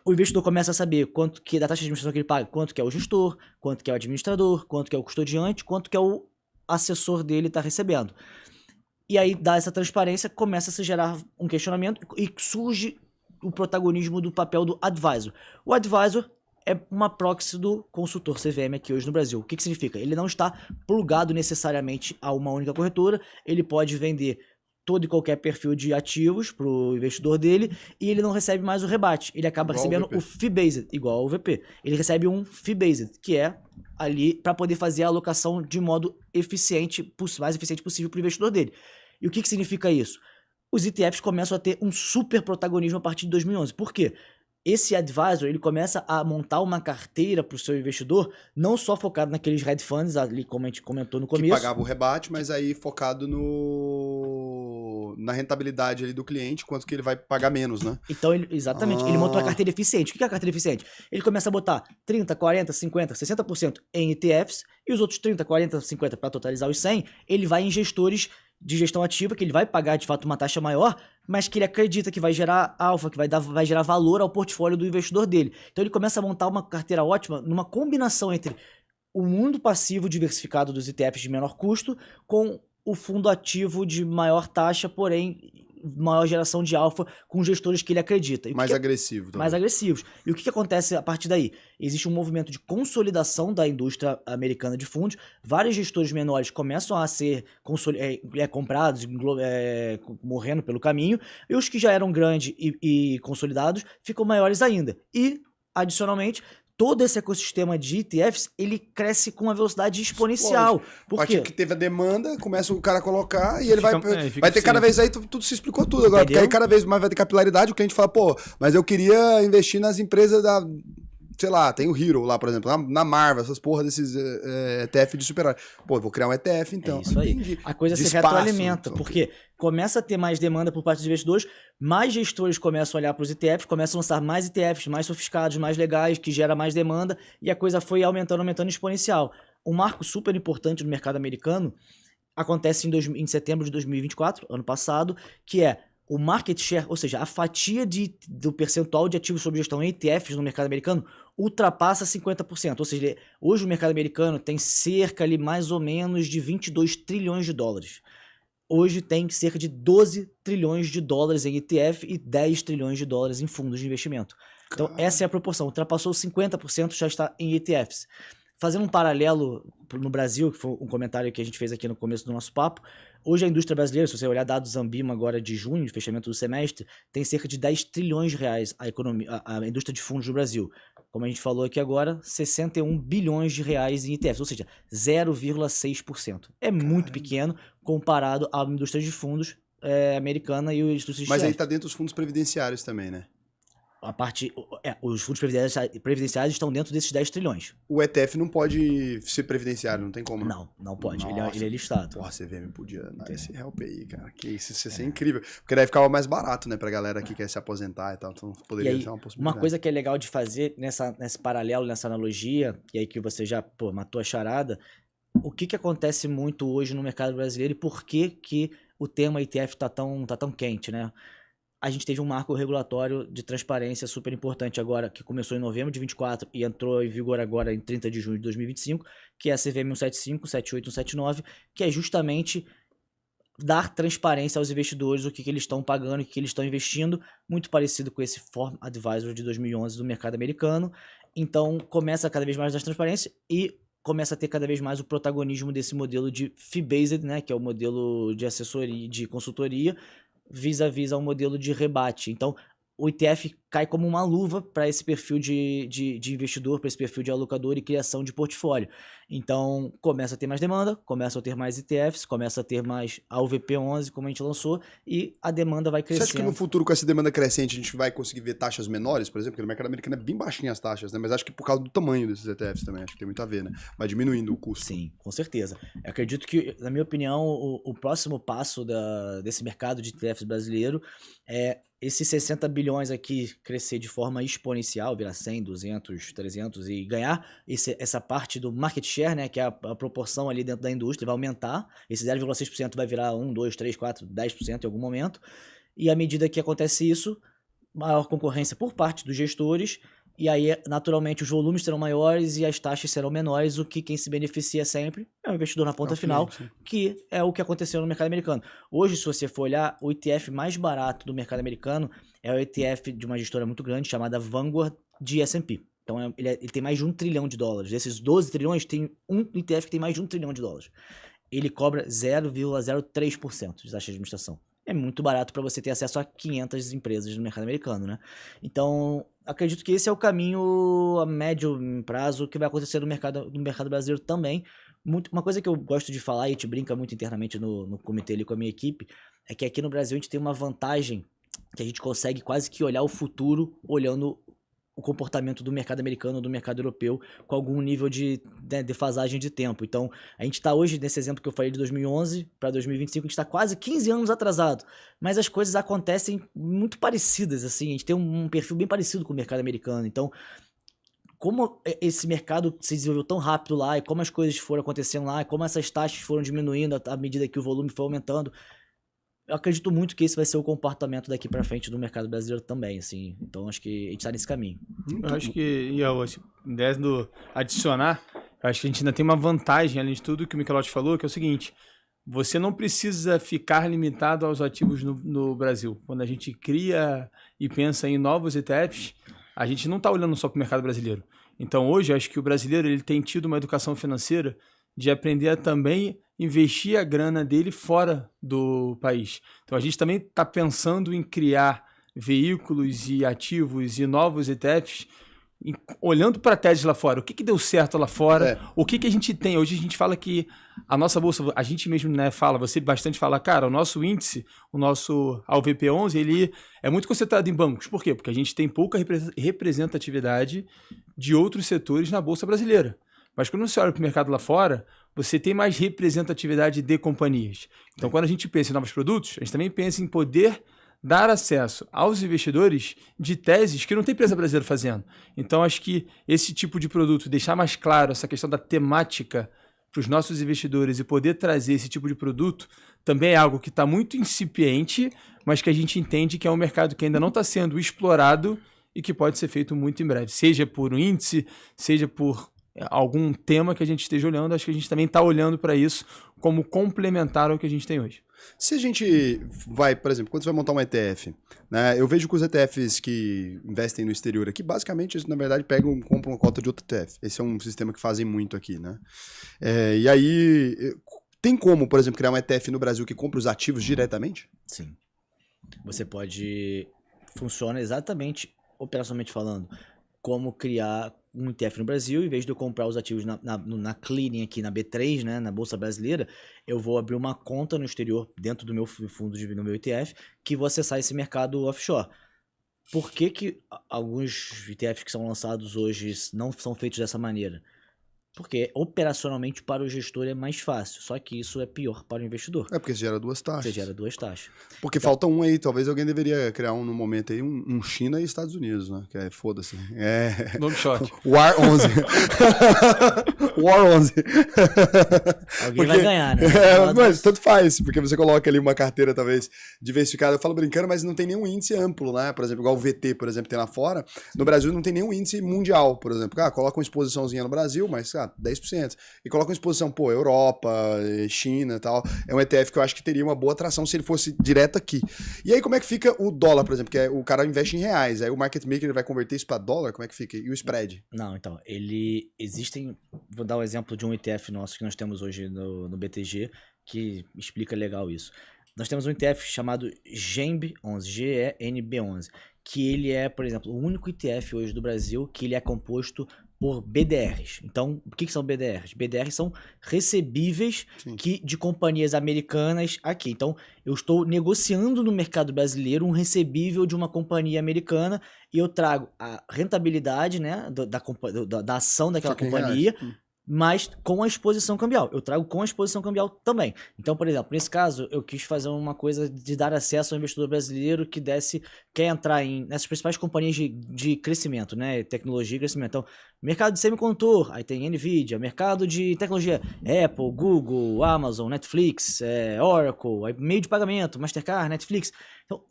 O investidor começa a saber quanto que da taxa de administração que ele paga, quanto que é o gestor, quanto que é o administrador, quanto que é o custodiante, quanto que é o assessor dele está recebendo. E aí, dá essa transparência, começa a se gerar um questionamento e surge o protagonismo do papel do advisor. O advisor é uma proxy do consultor CVM aqui hoje no Brasil. O que significa? Ele não está plugado necessariamente a uma única corretora, ele pode vender todo e qualquer perfil de ativos para o investidor dele e ele não recebe mais o rebate. Ele acaba Igual recebendo o fee-based, igual ao VP. Ele recebe um fee-based, que é ali para poder fazer a alocação de modo eficiente, mais eficiente possível para o investidor dele. E o que significa isso? Os ETFs começam a ter um super protagonismo a partir de 2011. Por quê? Esse advisor, ele começa a montar uma carteira para o seu investidor, não só focado naqueles hedge funds, ali como a gente comentou no começo. Que pagava o rebate, mas aí focado na rentabilidade ali do cliente, quanto que ele vai pagar menos, né? Então, exatamente, ele montou uma carteira eficiente. O que é a carteira eficiente? Ele começa a botar 30, 40, 50, 60% em ETFs e os outros 30, 40, 50 para totalizar os 100, ele vai em gestores de gestão ativa, que ele vai pagar de fato uma taxa maior, mas que ele acredita que vai gerar alfa, que vai gerar valor ao portfólio do investidor dele. Então ele começa a montar uma carteira ótima numa combinação entre o mundo passivo diversificado dos ETFs de menor custo com o fundo ativo de maior taxa, porém maior geração de alfa com gestores que ele acredita. Mais agressivo. Mais agressivos. E o que acontece a partir daí? Existe um movimento de consolidação da indústria americana de fundos. Vários gestores menores começam a ser comprados, morrendo pelo caminho. E os que já eram grandes e consolidados ficam maiores ainda. E, adicionalmente, todo esse ecossistema de ETFs, ele cresce com uma velocidade exponencial. A partir que teve a demanda, começa o cara a colocar e ele vai ter sempre. cada vez aí, tudo se explicou tudo agora. Entendeu? Porque aí cada vez mais vai ter capilaridade, o cliente fala, pô, mas eu queria investir nas empresas da... Sei lá, tem o Hero lá, por exemplo, na Marvel, essas porra desses ETF de super-herói. Pô, eu vou criar um ETF, então. É isso aí. Entendi. A coisa se retroalimenta, porque começa a ter mais demanda por parte dos investidores, mais gestores começam a olhar para os ETFs, começam a lançar mais ETFs mais sofisticados, mais legais, que gera mais demanda, e a coisa foi aumentando exponencial. Um marco super importante no mercado americano acontece em setembro de 2024, ano passado, que é o market share, ou seja, a fatia do percentual de ativos sob gestão em ETFs no mercado americano ultrapassa 50%. Ou seja, hoje o mercado americano tem cerca ali mais ou menos de 22 trilhões de dólares. Hoje tem cerca de 12 trilhões de dólares em ETF e 10 trilhões de dólares em fundos de investimento. Então essa é a proporção. Ultrapassou 50%, já está em ETFs. Fazendo um paralelo no Brasil, que foi um comentário que a gente fez aqui no começo do nosso papo, hoje a indústria brasileira, se você olhar dados Ambima agora de junho, de fechamento do semestre, tem cerca de 10 trilhões de reais a indústria de fundos no Brasil. Como a gente falou aqui agora, 61 bilhões de reais em ETFs, ou seja, 0,6%. É muito pequeno comparado à indústria de fundos americana e a indústria de Mas aí tá dentro dos fundos previdenciários também, né? Os fundos previdenciários estão dentro desses 10 trilhões. O ETF não pode ser previdenciário, não tem como. Não pode. Nossa. Ele é listado. Porra, CVM podia dar esse help aí, cara. Que isso ia ser incrível. Porque daí ficava mais barato, né, pra galera que quer se aposentar e tal. Então poderia ser uma possibilidade. Uma coisa que é legal de fazer nesse paralelo, nessa analogia, e aí que você já matou a charada, o que acontece muito hoje no mercado brasileiro e por que o tema ETF tá tão quente, né? A gente teve um marco regulatório de transparência super importante agora, que começou em novembro de 2024 e entrou em vigor agora em 30 de junho de 2025, que é a CVM 175, 178, 179, que é justamente dar transparência aos investidores o que eles estão pagando, o que eles estão investindo, muito parecido com esse Form Advisor de 2011 do mercado americano. Então, começa cada vez mais a dar transparência e começa a ter cada vez mais o protagonismo desse modelo de fee-based, né, que é o modelo de assessoria, de consultoria, vis-a-vis ao modelo de rebate. Então, o ETF cai como uma luva para esse perfil de investidor, para esse perfil de alocador e criação de portfólio. Então, começa a ter mais demanda, começa a ter mais ETFs, começa a ter mais a UVP11, como a gente lançou, e a demanda vai Você crescendo. acha que no futuro, com essa demanda crescente, a gente vai conseguir ver taxas menores, por exemplo? Porque no mercado americano é bem baixinha as taxas, né? Mas acho que por causa do tamanho desses ETFs também, acho que tem muito a ver, né? Vai diminuindo o custo. Sim, com certeza. Eu acredito que, na minha opinião, o próximo passo desse mercado de ETFs brasileiro é esses 60 bilhões aqui crescer de forma exponencial, virar 100, 200, 300 e ganhar essa parte do market share, né, que é a proporção ali dentro da indústria, vai aumentar. Esse 0,6% vai virar 1, 2, 3, 4, 10% em algum momento. E à medida que acontece isso, maior concorrência por parte dos gestores, e aí, naturalmente, os volumes serão maiores e as taxas serão menores, o que quem se beneficia sempre é o investidor na ponta final, que é o que aconteceu no mercado americano. Hoje, se você for olhar, o ETF mais barato do mercado americano é o ETF de uma gestora muito grande, chamada Vanguard de S&P. Então, ele tem mais de $1 trilhão. Desses 12 trilhões, tem um ETF que tem mais de $1 trilhão. Ele cobra 0,03% de taxa de administração. É muito barato para você ter acesso a 500 empresas no mercado americano, né? Então, acredito que esse é o caminho a médio prazo que vai acontecer no mercado brasileiro também. Uma coisa que eu gosto de falar, e a gente brinca muito internamente no comitê ali com a minha equipe, é que aqui no Brasil a gente tem uma vantagem que a gente consegue quase que olhar o futuro olhando o comportamento do mercado americano ou do mercado europeu com algum nível de defasagem de tempo. Então, a gente está hoje, nesse exemplo que eu falei de 2011 para 2025, a gente está quase 15 anos atrasado, mas as coisas acontecem muito parecidas, assim, a gente tem um perfil bem parecido com o mercado americano. Então, como esse mercado se desenvolveu tão rápido lá, e como as coisas foram acontecendo lá, e como essas taxas foram diminuindo à medida que o volume foi aumentando, eu acredito muito que esse vai ser o comportamento daqui para frente do mercado brasileiro também, assim. Então, acho que a gente tá nesse caminho. Eu acho que, Ian, ideia do adicionar, eu acho que a gente ainda tem uma vantagem, além de tudo que o Michelotti falou, que é o seguinte: você não precisa ficar limitado aos ativos no Brasil. Quando a gente cria e pensa em novos ETFs, a gente não está olhando só para o mercado brasileiro. Então, hoje, eu acho que o brasileiro ele tem tido uma educação financeira de aprender a também investir a grana dele fora do país. Então, a gente também está pensando em criar veículos e ativos e novos ETFs, olhando para a tese lá fora. O que deu certo lá fora? O que a gente tem? Hoje a gente fala que a nossa bolsa, a gente mesmo, né, fala, você bastante fala, cara, o nosso índice, o nosso AVP11, ele é muito concentrado em bancos. Por quê? Porque a gente tem pouca representatividade de outros setores na bolsa brasileira. Mas quando você olha para o mercado lá fora, você tem mais representatividade de companhias. Então, quando a gente pensa em novos produtos, a gente também pensa em poder dar acesso aos investidores de teses que não tem empresa brasileira fazendo. Então, acho que esse tipo de produto, deixar mais claro essa questão da temática para os nossos investidores e poder trazer esse tipo de produto, também é algo que está muito incipiente, mas que a gente entende que é um mercado que ainda não está sendo explorado e que pode ser feito muito em breve. Seja por um índice, seja por algum tema que a gente esteja olhando, acho que a gente também está olhando para isso como complementar ao que a gente tem hoje. Se a gente vai, por exemplo, quando você vai montar um ETF, né, eu vejo que os ETFs que investem no exterior aqui, basicamente, eles, na verdade, compram uma cota de outro ETF. Esse é um sistema que fazem muito aqui, né? E aí, tem como, por exemplo, criar um ETF no Brasil que compra os ativos diretamente? Sim. Você pode... Funciona exatamente, operacionalmente falando, como criar um ETF no Brasil. Em vez de eu comprar os ativos na clearing aqui na B3, né, na Bolsa Brasileira, eu vou abrir uma conta no exterior, dentro do meu fundo, no meu ETF, que vou acessar esse mercado offshore. Por que alguns ETFs que são lançados hoje não são feitos dessa maneira? Porque operacionalmente para o gestor é mais fácil, só que isso é pior para o investidor. É porque você gera duas taxas. Você gera duas taxas. Porque então, falta um aí, talvez alguém deveria criar no momento aí, um China e Estados Unidos, né? Que é foda-se. Long shot. War 11. War 11. Alguém vai ganhar, né? Mas tanto faz, porque você coloca ali uma carteira talvez diversificada. Eu falo brincando, mas não tem nenhum índice amplo, né? Por exemplo, igual o VT, por exemplo, tem lá fora. No Brasil não tem nenhum índice mundial, por exemplo. Coloca uma exposiçãozinha no Brasil, mas 10%. E coloca uma exposição, Europa, China e tal. É um ETF que eu acho que teria uma boa atração se ele fosse direto aqui. E aí, como é que fica o dólar, por exemplo? Que o cara investe em reais. Aí o market maker ele vai converter isso para dólar? Como é que fica? E o spread? Não, então, existem... Vou dar o exemplo de um ETF nosso que nós temos hoje no BTG, que explica legal isso. Nós temos um ETF chamado GENB11, GENB11, que ele é, por exemplo, o único ETF hoje do Brasil que ele é composto por BDRs. Então, o que são BDRs? BDRs são recebíveis de companhias americanas aqui. Então, eu estou negociando no mercado brasileiro um recebível de uma companhia americana e eu trago a rentabilidade, né, da ação daquela companhia, mas com a exposição cambial. Eu trago com a exposição cambial também. Então, por exemplo, nesse caso, eu quis fazer uma coisa de dar acesso ao investidor brasileiro que quer entrar nessas principais companhias de crescimento, né? Tecnologia e crescimento. Então, mercado de semicondutor, aí tem NVIDIA, mercado de tecnologia, Apple, Google, Amazon, Netflix, Oracle, aí meio de pagamento, Mastercard, Netflix, então,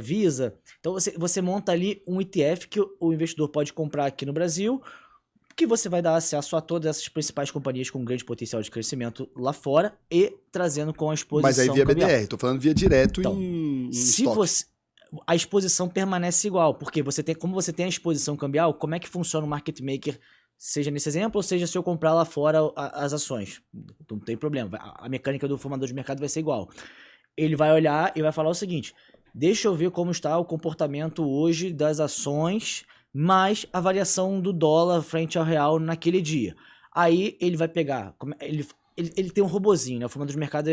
Visa. Então, você monta ali um ETF que o investidor pode comprar aqui no Brasil, que você vai dar acesso a todas essas principais companhias com grande potencial de crescimento lá fora e trazendo com a exposição Mas aí via cambial. BDR, tô falando via direto então, em se estoque. a exposição permanece igual, porque como você tem a exposição cambial, como é que funciona o market maker, seja nesse exemplo, ou seja se eu comprar lá fora as ações? Não tem problema, a mecânica do formador de mercado vai ser igual. Ele vai olhar e vai falar o seguinte, deixa eu ver como está o comportamento hoje das ações mais a variação do dólar frente ao real naquele dia. Aí ele vai pegar, ele tem um robozinho, né? O formador de mercado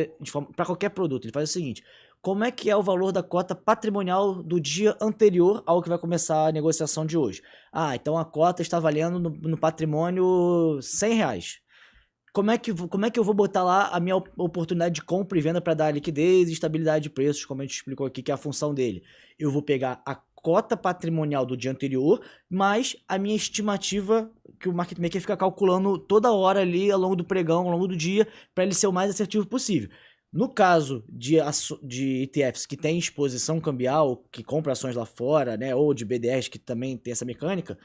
para qualquer produto, ele faz o seguinte, como é que é o valor da cota patrimonial do dia anterior ao que vai começar a negociação de hoje? Ah, então a cota está valendo no patrimônio R$100. Como é que eu vou botar lá a minha oportunidade de compra e venda para dar liquidez e estabilidade de preços, como a gente explicou aqui, que é a função dele? Eu vou pegar a cota patrimonial do dia anterior, mais a minha estimativa que o market maker fica calculando toda hora ali ao longo do pregão, ao longo do dia, para ele ser o mais assertivo possível. No caso de ETFs que tem exposição cambial, que compra ações lá fora, né, ou de BDRs que também tem essa mecânica,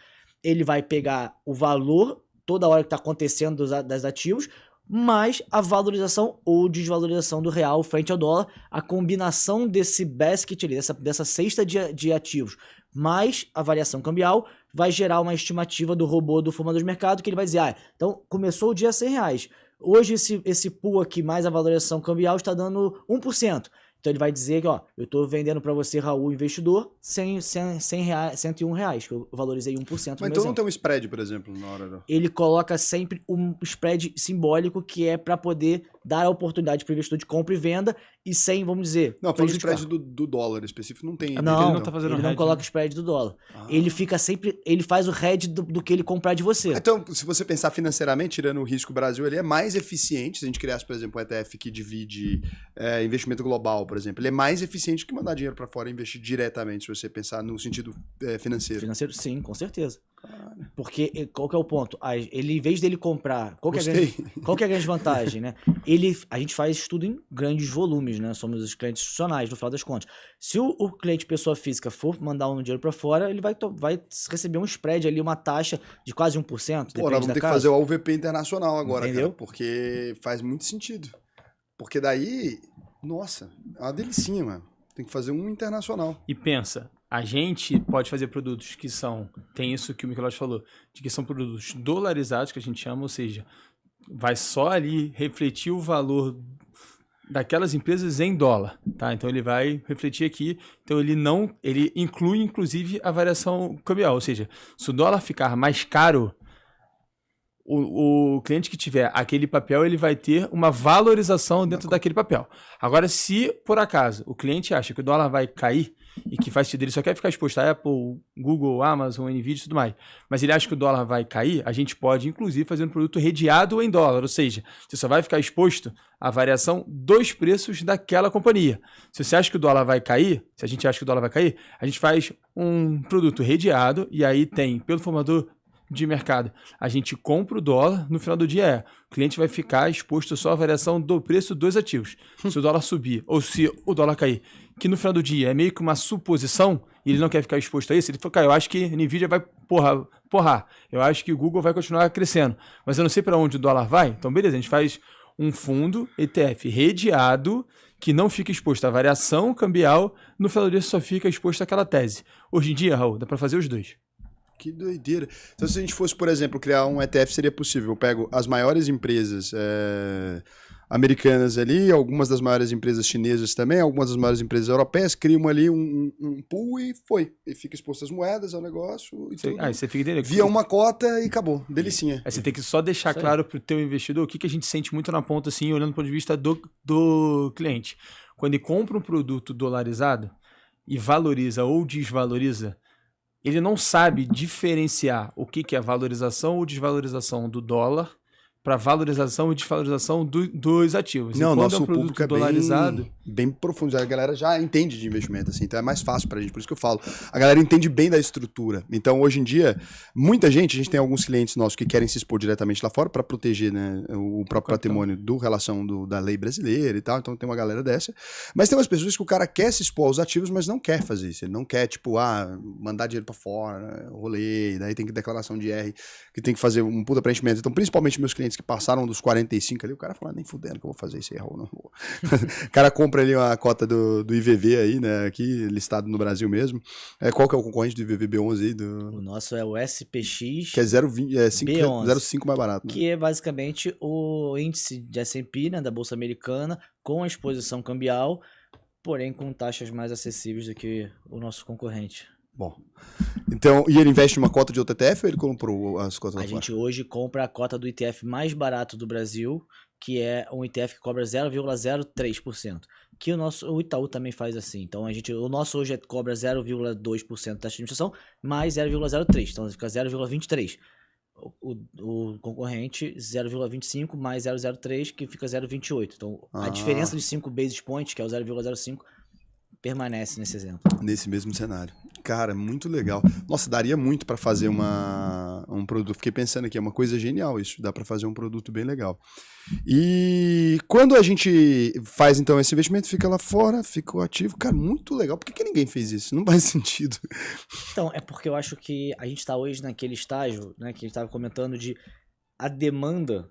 ele vai pegar o valor toda hora que está acontecendo das ativos, mais a valorização ou desvalorização do real frente ao dólar, a combinação desse basket ali, dessa cesta de ativos, mais a variação cambial, vai gerar uma estimativa do robô do formador de mercado, que ele vai dizer, então começou o dia a R$100, hoje esse pool aqui, mais a valorização cambial, está dando 1%. Então ele vai dizer que, ó, eu estou vendendo para você, Raul, investidor, R$101, que eu valorizei 1%. Mas então não tem um spread, por exemplo, na hora Ele coloca sempre um spread simbólico que é para poder dar a oportunidade para o investidor de compra e venda e sem, vamos dizer... Não, falando do spread do dólar específico, não tem... Não, ele não tá fazendo ele não hedge, coloca o spread do dólar. Ele fica sempre... Ele faz o hedge do que ele comprar de você. Então, se você pensar financeiramente, tirando o risco Brasil, ele é mais eficiente, se a gente criasse, por exemplo, um ETF que divide investimento global, por exemplo, ele é mais eficiente que mandar dinheiro para fora e investir diretamente, se você pensar no sentido financeiro. Financeiro, sim, com certeza. Caralho. Porque, qual que é o ponto? Ele, em vez dele comprar... Qual que é a grande vantagem, né? A gente faz estudo em grandes volumes, né? Somos os clientes institucionais, no final das contas. Se o cliente pessoa física for mandar um dinheiro para fora, ele vai receber um spread ali, uma taxa de quase 1%. Pô, nós vamos ter que fazer o UVP internacional agora, entendeu? Cara, porque faz muito sentido. Porque daí, nossa, é uma delicinha, mano. Tem que fazer um internacional. E pensa, a gente pode fazer produtos que tem isso que o Michelotto falou, de que são produtos dolarizados, que a gente chama, ou seja, vai só ali refletir o valor daquelas empresas em dólar, tá? Então ele vai refletir aqui, então ele inclui inclusive a variação cambial, ou seja, se o dólar ficar mais caro, o cliente que tiver aquele papel, ele vai ter uma valorização dentro daquele papel. Agora, se por acaso o cliente acha que o dólar vai cair e que faz sentido, ele só quer ficar exposto a Apple, Google, Amazon, NVIDIA e tudo mais, mas ele acha que o dólar vai cair, a gente pode, inclusive, fazer um produto redeado em dólar, ou seja, você só vai ficar exposto à variação dos preços daquela companhia. Se você acha que o dólar vai cair, se a gente acha que o dólar vai cair, a gente faz um produto redeado e aí tem, pelo formador de mercado, a gente compra o dólar, no final do dia o cliente vai ficar exposto só à variação do preço dos ativos. Se o dólar subir ou se o dólar cair, que no final do dia é meio que uma suposição, e ele não quer ficar exposto a isso, ele fala, eu acho que a NVIDIA vai porrar, eu acho que o Google vai continuar crescendo, mas eu não sei para onde o dólar vai, então beleza, a gente faz um fundo ETF redeado, que não fica exposto à variação cambial, no final do dia só fica exposto àquela tese. Hoje em dia, Raul, dá para fazer os dois. Que doideira. Então, se a gente fosse, por exemplo, criar um ETF, seria possível. Eu pego as maiores empresas, americanas ali, algumas das maiores empresas chinesas também, algumas das maiores empresas europeias, criam ali um pool e foi. E fica exposto as moedas ao negócio e tudo. Aí você fica entendendo. Via uma cota e acabou. Delicinha. Aí você tem que só deixar Isso aí. claro pro teu investidor o que a gente sente muito na ponta, assim, olhando do ponto de vista do cliente. Quando ele compra um produto dolarizado e valoriza ou desvaloriza, ele não sabe diferenciar o que é valorização ou desvalorização do dólar para valorização e desvalorização dos ativos. Não, e quando nosso é um produto público é dolarizado, bem profundo. A galera já entende de investimento, assim, então é mais fácil pra gente. Por isso que eu falo. A galera entende bem da estrutura. Então, hoje em dia, muita gente, a gente tem alguns clientes nossos que querem se expor diretamente lá fora para proteger, né, o próprio patrimônio da lei brasileira e tal. Então, tem uma galera dessa. Mas tem umas pessoas que o cara quer se expor aos ativos, mas não quer fazer isso. Ele não quer, tipo, mandar dinheiro pra fora, né, rolê, daí tem que declaração de R, que tem que fazer um puta preenchimento. Então, principalmente meus clientes que passaram dos 45 ali, o cara fala, nem fudendo que eu vou fazer isso aí, Raul, não vou. O cara compra ali uma cota do IVV aí, né, aqui, listado no Brasil mesmo. Qual que é o concorrente do IVV B11 aí? O nosso é o SPX, Que é 0,5 0,5 mais barato, né? que é basicamente o índice de S&P, né, da Bolsa Americana, com a exposição cambial, porém com taxas mais acessíveis do que o nosso concorrente. Bom, então, e ele investe numa cota de outro ETF ou ele comprou as cotas lá A fora? gente hoje compra a cota do ETF mais barato do Brasil, que é um ETF que cobra 0,03%. Que o Itaú também faz assim. Então o nosso hoje cobra 0,2% da taxa de administração, mais 0,03%. Então fica 0,23%. O concorrente 0,25 mais 0,03, que fica 0,28. Então a diferença de 5 basis points, que é o 0,05, permanece nesse exemplo. Nesse mesmo cenário. Cara, muito legal. Nossa, daria muito pra fazer um produto. Fiquei pensando aqui, é uma coisa genial isso. Dá pra fazer um produto bem legal. E quando a gente faz, então, esse investimento, fica lá fora, fica o ativo. Cara, muito legal. Por que ninguém fez isso? Não faz sentido. Então, é porque eu acho que a gente tá hoje naquele estágio, né, que a gente tava comentando de a demanda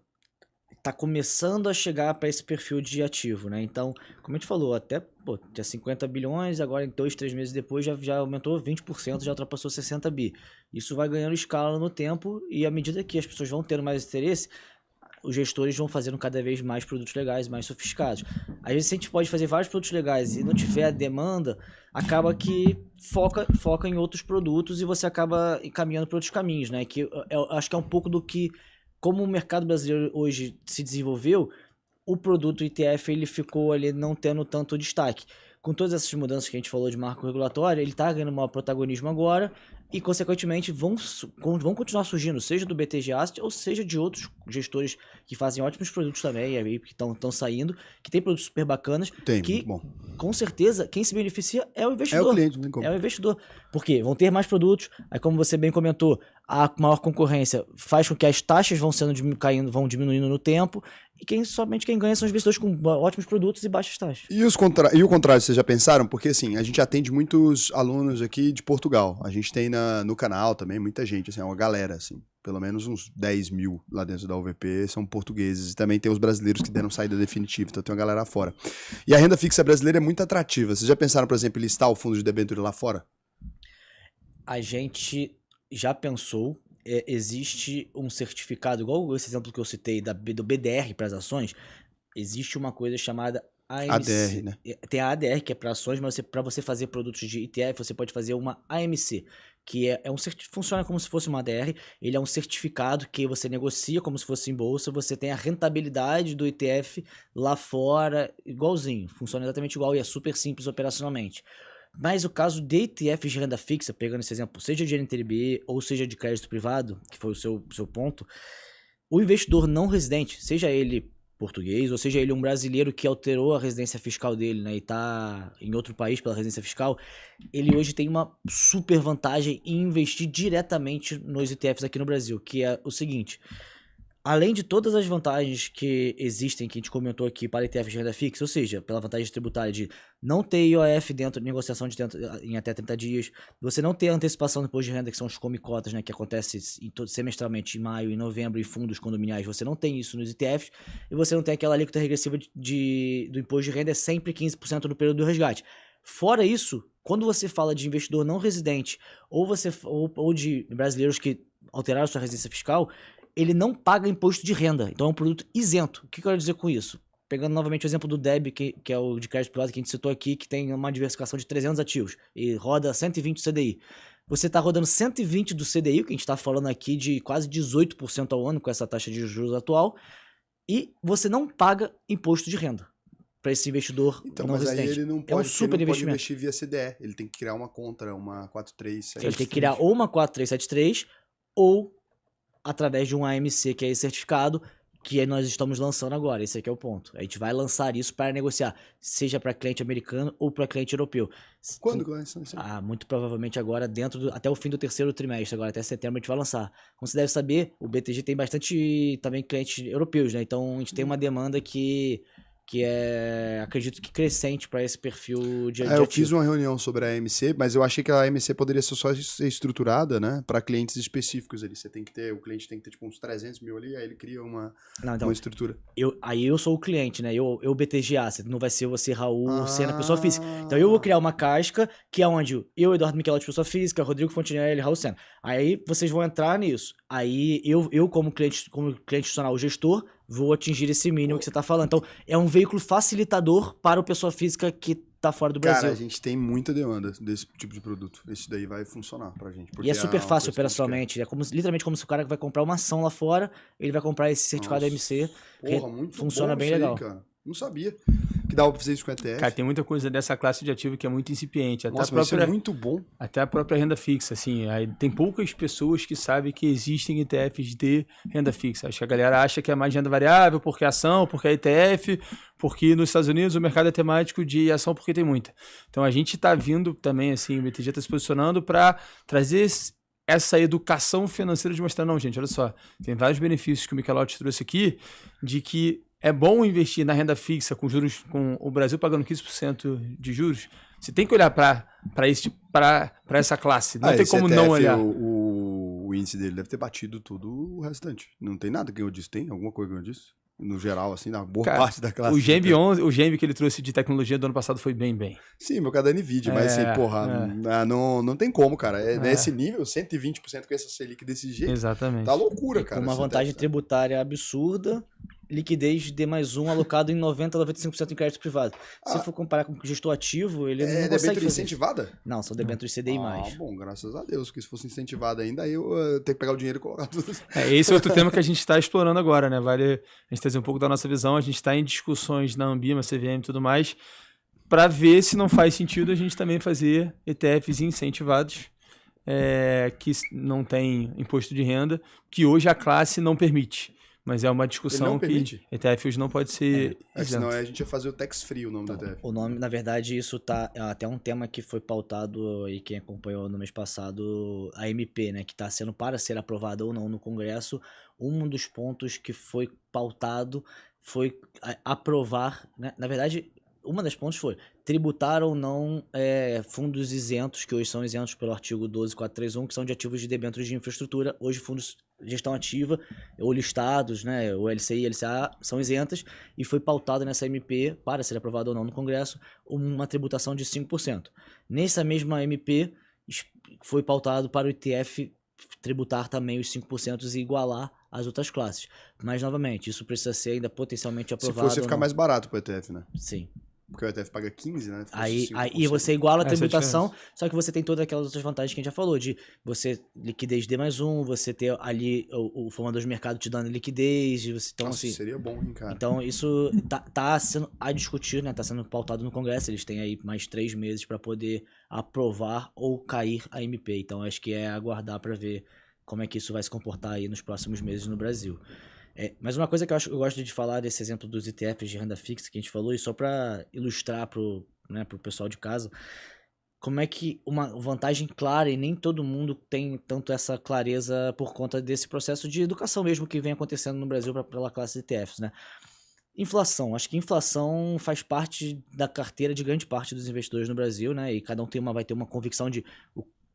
tá começando a chegar para esse perfil de ativo, né? Então, como a gente falou, até tinha 50 bilhões, agora em 2, 3 meses depois já aumentou 20%, já ultrapassou 60 bi. Isso vai ganhando escala no tempo e à medida que as pessoas vão tendo mais interesse, os gestores vão fazendo cada vez mais produtos legais, mais sofisticados. Às vezes, se a gente pode fazer vários produtos legais e não tiver a demanda, acaba que foca em outros produtos e você acaba encaminhando para outros caminhos, né? Que eu acho que é um pouco do que, como o mercado brasileiro hoje se desenvolveu, o produto ETF ele ficou ali não tendo tanto destaque. Com todas essas mudanças que a gente falou de marco regulatório, ele está ganhando maior protagonismo agora e, consequentemente, vão continuar surgindo, seja do BTG Asset ou seja de outros gestores que fazem ótimos produtos também, aí, que estão saindo, que tem produtos super bacanas, Tem, que, muito bom. com certeza, quem se beneficia é o É investidor. o cliente, não tem como. É o investidor. Porque vão ter mais produtos, aí como você bem comentou, a maior concorrência faz com que as taxas vão diminuindo no tempo, e somente quem ganha são os investidores com ótimos produtos e baixas taxas. E o contrário, vocês já pensaram? Porque assim, a gente atende muitos alunos aqui de Portugal. A gente tem no canal também muita gente, assim, é uma galera, assim. Pelo menos uns 10 mil lá dentro da UVP são portugueses. E também tem os brasileiros que deram saída definitiva, então tem uma galera lá fora. E a renda fixa brasileira é muito atrativa. Vocês já pensaram, por exemplo, em listar o fundo de debênture lá fora? A gente já pensou, existe um certificado, igual esse exemplo que eu citei do BDR para as ações, existe uma coisa chamada AMC. ADR, né? Tem a ADR, que é para ações, mas para você fazer produtos de ETF, você pode fazer uma AMC, que funciona como se fosse uma ADR, ele é um certificado que você negocia como se fosse em bolsa, você tem a rentabilidade do ETF lá fora, igualzinho, funciona exatamente igual e é super simples operacionalmente. Mas o caso de ETFs de renda fixa, pegando esse exemplo, seja de NTNB ou seja de crédito privado, que foi o seu ponto, o investidor não residente, seja ele português ou seja ele um brasileiro que alterou a residência fiscal dele, né, e está em outro país pela residência fiscal, ele hoje tem uma super vantagem em investir diretamente nos ETFs aqui no Brasil, que é o seguinte: além de todas as vantagens que existem, que a gente comentou aqui para ETFs de renda fixa, ou seja, pela vantagem tributária de não ter IOF dentro de negociação em até 30 dias, você não ter antecipação do imposto de renda, que são os come-cotas, né, que acontece semestralmente em maio e novembro, e fundos condominiais, você não tem isso nos ETFs, e você não tem aquela alíquota regressiva do imposto de renda, é sempre 15% no período do resgate. Fora isso, quando você fala de investidor não residente, ou de brasileiros que alteraram sua residência fiscal, ele não paga imposto de renda, então é um produto isento. O que eu quero dizer com isso? pegando novamente o exemplo do DEB, que é o de crédito privado que a gente citou aqui, que tem uma diversificação de 300 ativos e roda 120 do CDI. Você está rodando 120 do CDI, que a gente está falando aqui de quase 18% ao ano com essa taxa de juros atual, e você não paga imposto de renda para esse investidor Então, não mas residente. aí ele não É um pode, super ele não pode investimento. investir via CDE. Ele tem que criar uma contra, uma 4373. Ele tem que criar ou uma 4373 ou através de um AMC, que é esse certificado, que nós estamos lançando agora. Esse aqui é o ponto. A gente vai lançar isso para negociar, seja para cliente americano ou para cliente europeu. Quando que vai lançar isso? Muito provavelmente agora, até o fim do terceiro trimestre, agora até setembro a gente vai lançar. Como você deve saber, o BTG tem bastante também clientes europeus, né? Então a gente tem uma demanda que é, acredito que crescente para esse perfil de eu ativo. fiz uma reunião sobre a AMC, mas eu achei que a AMC poderia só ser estruturada, né, para clientes específicos ali. Você tem que ter, o cliente tem que ter tipo uns 300 mil ali, aí ele cria uma estrutura. Aí eu sou o cliente, né? Eu BTGA, não vai ser você, Raul, Senna, pessoa física. Então eu vou criar uma casca, que é onde eu, Eduardo Michelotti, pessoa física, Rodrigo Fontinelli, Raul Senna. Aí vocês vão entrar nisso. Aí eu como cliente institucional, o gestor, vou atingir esse mínimo que você tá falando. Então, é um veículo facilitador para o pessoa física que tá fora do Brasil. Cara, a gente tem muita demanda desse tipo de produto. Esse daí vai funcionar pra gente. E é super fácil operacionalmente. É literalmente como se o cara vai comprar uma ação lá fora, ele vai comprar esse certificado AMC. Porra, muito funciona bom bem isso aí, legal. Cara. Não sabia que dava pra fazer isso com ETF. Cara, tem muita coisa dessa classe de ativo que é muito incipiente. Nossa, mas isso é muito bom. Até a própria renda fixa, assim. Aí tem poucas pessoas que sabem que existem ETFs de renda fixa. Acho que a galera acha que é mais de renda variável, porque é ação, porque é ETF, porque nos Estados Unidos o mercado é temático de ação, porque tem muita. Então a gente está vindo também, assim, o BTG está se posicionando para trazer essa educação financeira de mostrar, não, gente, olha só, tem vários benefícios que o Michelotti trouxe aqui, de que é bom investir na renda fixa com juros, com o Brasil pagando 15% de juros. Você tem que olhar para essa classe. Não tem como não olhar. O índice dele deve ter batido tudo o restante. Não tem nada que eu disse. Tem alguma coisa que eu disse? No geral, assim, na boa parte da classe. O GEMB que ele trouxe de tecnologia do ano passado foi bem. Sim, meu caso é NVIDIA, mas assim, porra, não tem como, cara. Nesse nível, 120% com essa Selic desse jeito. Exatamente. Tá loucura, cara. Com uma vantagem tributária absurda, liquidez de D+1 alocado em 90% a 95% em crédito privado. Se for comparar com o gestor ativo, ele não consegue debênture fazer incentivada? isso. Não, são debêntures CDI+. Bom, graças a Deus, porque se fosse incentivada ainda, aí eu tenho que pegar o dinheiro e colocar tudo. Esse é outro tema que a gente está explorando agora, né? Vale a gente trazer um pouco da nossa visão. A gente está em discussões na Ambima, CVM e tudo mais, para ver se não faz sentido a gente também fazer ETFs incentivados, que não tem imposto de renda, que hoje a classe não permite. Mas é uma discussão que ETF hoje não pode ser senão a gente ia fazer o tax free, o nome do ETF. O nome, na verdade, isso tá até um tema que foi pautado, e quem acompanhou no mês passado, a MP, né, que está sendo para ser aprovada ou não no Congresso. Um dos pontos que foi pautado foi aprovar, né, na verdade, uma das pontos foi tributar ou não fundos isentos, que hoje são isentos pelo artigo 12.431, que são de ativos de debêntures de infraestrutura. Hoje, fundos de gestão ativa, ou listados, né, o LCI e LCA, são isentas, e foi pautado nessa MP, para ser aprovado ou não no Congresso, uma tributação de 5%. Nessa mesma MP, foi pautado para o ETF tributar também os 5% e igualar as outras classes. Mas, novamente, isso precisa ser ainda potencialmente aprovado. Se fosse ficar mais barato para o ETF, né? Sim. Porque o ETF paga 15, né? Aí você iguala a tributação, só que você tem todas aquelas outras vantagens que a gente já falou, de você liquidez D+1, você ter ali o formador de mercado te dando liquidez, você, então, Nossa, assim, seria bom, hein, cara? Então isso tá sendo a discutir, né? Tá sendo pautado no Congresso, eles têm aí mais 3 meses para poder aprovar ou cair a MP. Então acho que é aguardar para ver como é que isso vai se comportar aí nos próximos meses no Brasil. Mas uma coisa que eu gosto de falar desse exemplo dos ETFs de renda fixa que a gente falou, e só para ilustrar pro pessoal de casa, como é que uma vantagem clara, e nem todo mundo tem tanto essa clareza por conta desse processo de educação mesmo que vem acontecendo no Brasil pela classe de ETFs, né? Inflação. Acho que inflação faz parte da carteira de grande parte dos investidores no Brasil, né? E cada um vai ter uma convicção de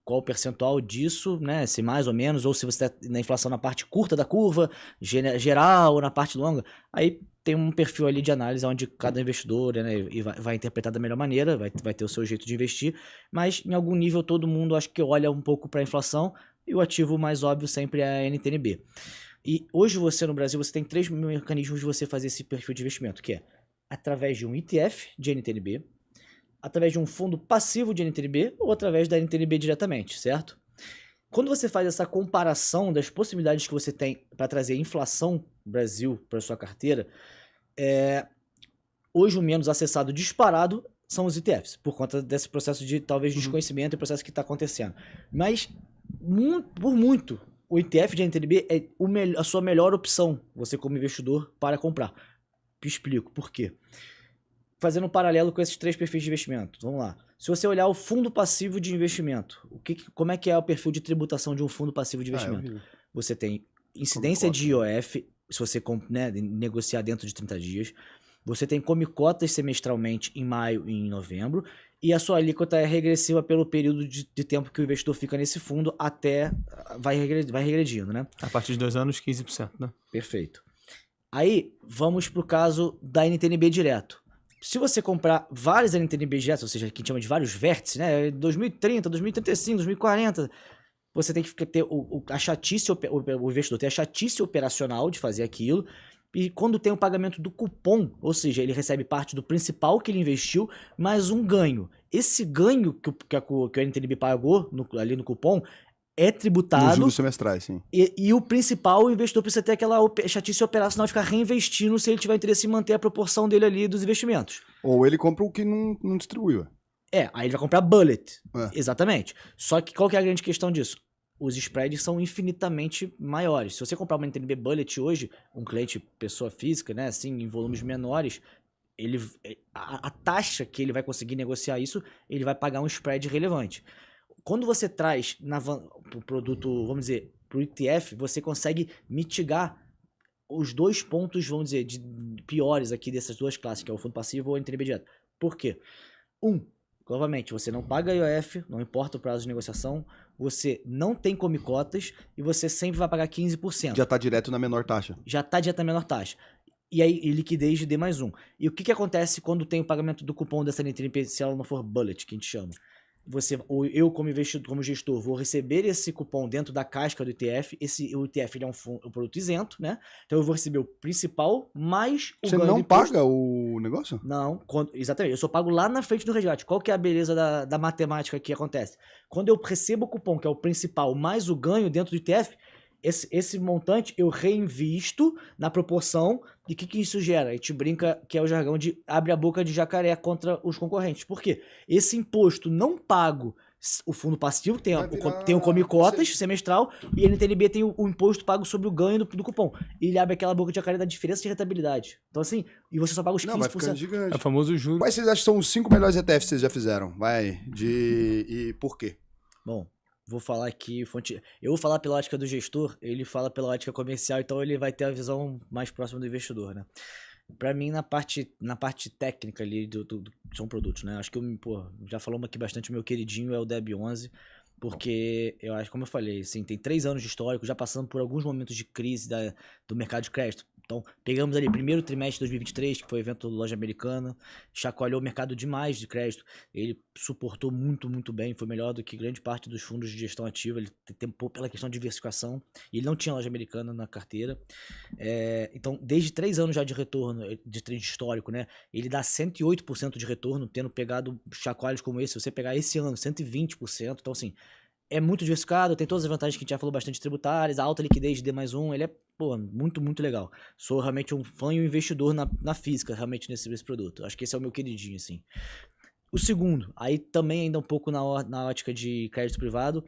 qual o percentual disso, né? Se mais ou menos, ou se você está na inflação na parte curta da curva, geral, ou na parte longa. Aí tem um perfil ali de análise onde cada investidor, né, e vai interpretar da melhor maneira, vai ter o seu jeito de investir, mas em algum nível todo mundo acho que olha um pouco para a inflação, e o ativo mais óbvio sempre é a NTNB. E hoje você no Brasil, você tem 3 mecanismos de você fazer esse perfil de investimento, que é através de um ETF de NTNB, através de um fundo passivo de NTNB ou através da NTNB diretamente, certo? Quando você faz essa comparação das possibilidades que você tem para trazer inflação Brasil para sua carteira, hoje o menos acessado disparado são os ETFs, por conta desse processo de talvez desconhecimento e processo que está acontecendo. Mas, por muito, o ETF de NTNB é a sua melhor opção, você como investidor, para comprar. Explico por quê. Fazendo um paralelo com esses 3 perfis de investimento. Vamos lá. Se você olhar o fundo passivo de investimento, como é que é o perfil de tributação de um fundo passivo de investimento? Você tem incidência de IOF, se você negociar dentro de 30 dias. Você tem comicotas semestralmente em maio e em novembro. E a sua alíquota é regressiva pelo período de tempo que o investidor fica nesse fundo até vai regredindo, né? A partir de 2 anos, 15%, né? Perfeito. Aí, vamos para o caso da NTNB direto. Se você comprar vários NTNB diretos, ou seja, que a gente chama de vários vértices, né? 2030, 2035, 2040, você tem que ter a chatice, o investidor tem a chatice operacional de fazer aquilo. E quando tem o pagamento do cupom, ou seja, ele recebe parte do principal que ele investiu, mais um ganho. Esse ganho que a NTNB pagou ali no cupom é tributado. Nos juros semestrais, sim. E o principal, o investidor precisa ter aquela chatice operacional de ficar reinvestindo se ele tiver interesse em manter a proporção dele ali dos investimentos. Ou ele compra o que não distribuiu. Aí ele vai comprar bullet. Exatamente. Só que qual que é a grande questão disso? Os spreads são infinitamente maiores. Se você comprar uma NTNB Bullet hoje, um cliente pessoa física, né, assim, em volumes menores, a taxa que ele vai conseguir negociar isso, ele vai pagar um spread relevante. Quando você traz para o produto, vamos dizer, para o ETF, você consegue mitigar os 2 pontos, vamos dizer, piores aqui dessas 2 classes, que é o fundo passivo ou o NTNB direto. Por quê? Novamente, você não paga IOF, não importa o prazo de negociação, você não tem comicotas e você sempre vai pagar 15%. Já está direto na menor taxa. Já está direto na menor taxa. E aí, liquidez de D+1. E o que acontece quando tem o pagamento do cupom dessa NTNB, se ela não for bullet, que a gente chama? Eu, como investidor, como gestor, vou receber esse cupom dentro da casca do ETF. O ETF ele é um produto isento, né? Então eu vou receber o principal mais o Você ganho não paga o negócio? Não, exatamente. Eu só pago lá na frente do resgate. Qual que é a beleza da matemática que acontece? Quando eu recebo o cupom, que é o principal, mais o ganho dentro do ETF, esse montante eu reinvisto na proporção. E o que isso gera? A gente brinca que é o jargão de abre a boca de jacaré contra os concorrentes. Por quê? Esse imposto não pago, o fundo passivo tem o comicotas semestral e a NTNB tem o imposto pago sobre o ganho do cupom. E ele abre aquela boca de jacaré da diferença de rentabilidade. Então assim, e você só paga os 15%. Não, vai ficando gigante. É o famoso juro. Quais vocês acham que são os 5 melhores ETFs que vocês já fizeram? E por quê? Bom, vou falar aqui, eu vou falar pela ótica do gestor, ele fala pela ótica comercial, então ele vai ter a visão mais próxima do investidor, né? Pra mim, na parte técnica ali são produtos, né? Acho que já falamos aqui bastante, o meu queridinho é o DEB 11, porque eu acho, como eu falei, assim, tem 3 anos de histórico, já passando por alguns momentos de crise do mercado de crédito. Então, pegamos ali primeiro trimestre de 2023, que foi o evento da Loja Americana, chacoalhou o mercado demais de crédito, ele suportou muito, muito bem, foi melhor do que grande parte dos fundos de gestão ativa, ele tem pela questão de diversificação, e ele não tinha Loja Americana na carteira. Então, desde 3 anos já de retorno, de histórico, né, ele dá 108% de retorno, tendo pegado chacoalhos como esse, se você pegar esse ano, 120%, então assim, é muito diversificado, tem todas as vantagens que a gente já falou bastante tributárias, a alta liquidez de D+1, ele é, muito, muito legal. Sou realmente um fã e um investidor na física, realmente, nesse produto. Acho que esse é o meu queridinho, assim. O segundo, aí também ainda um pouco na ótica de crédito privado,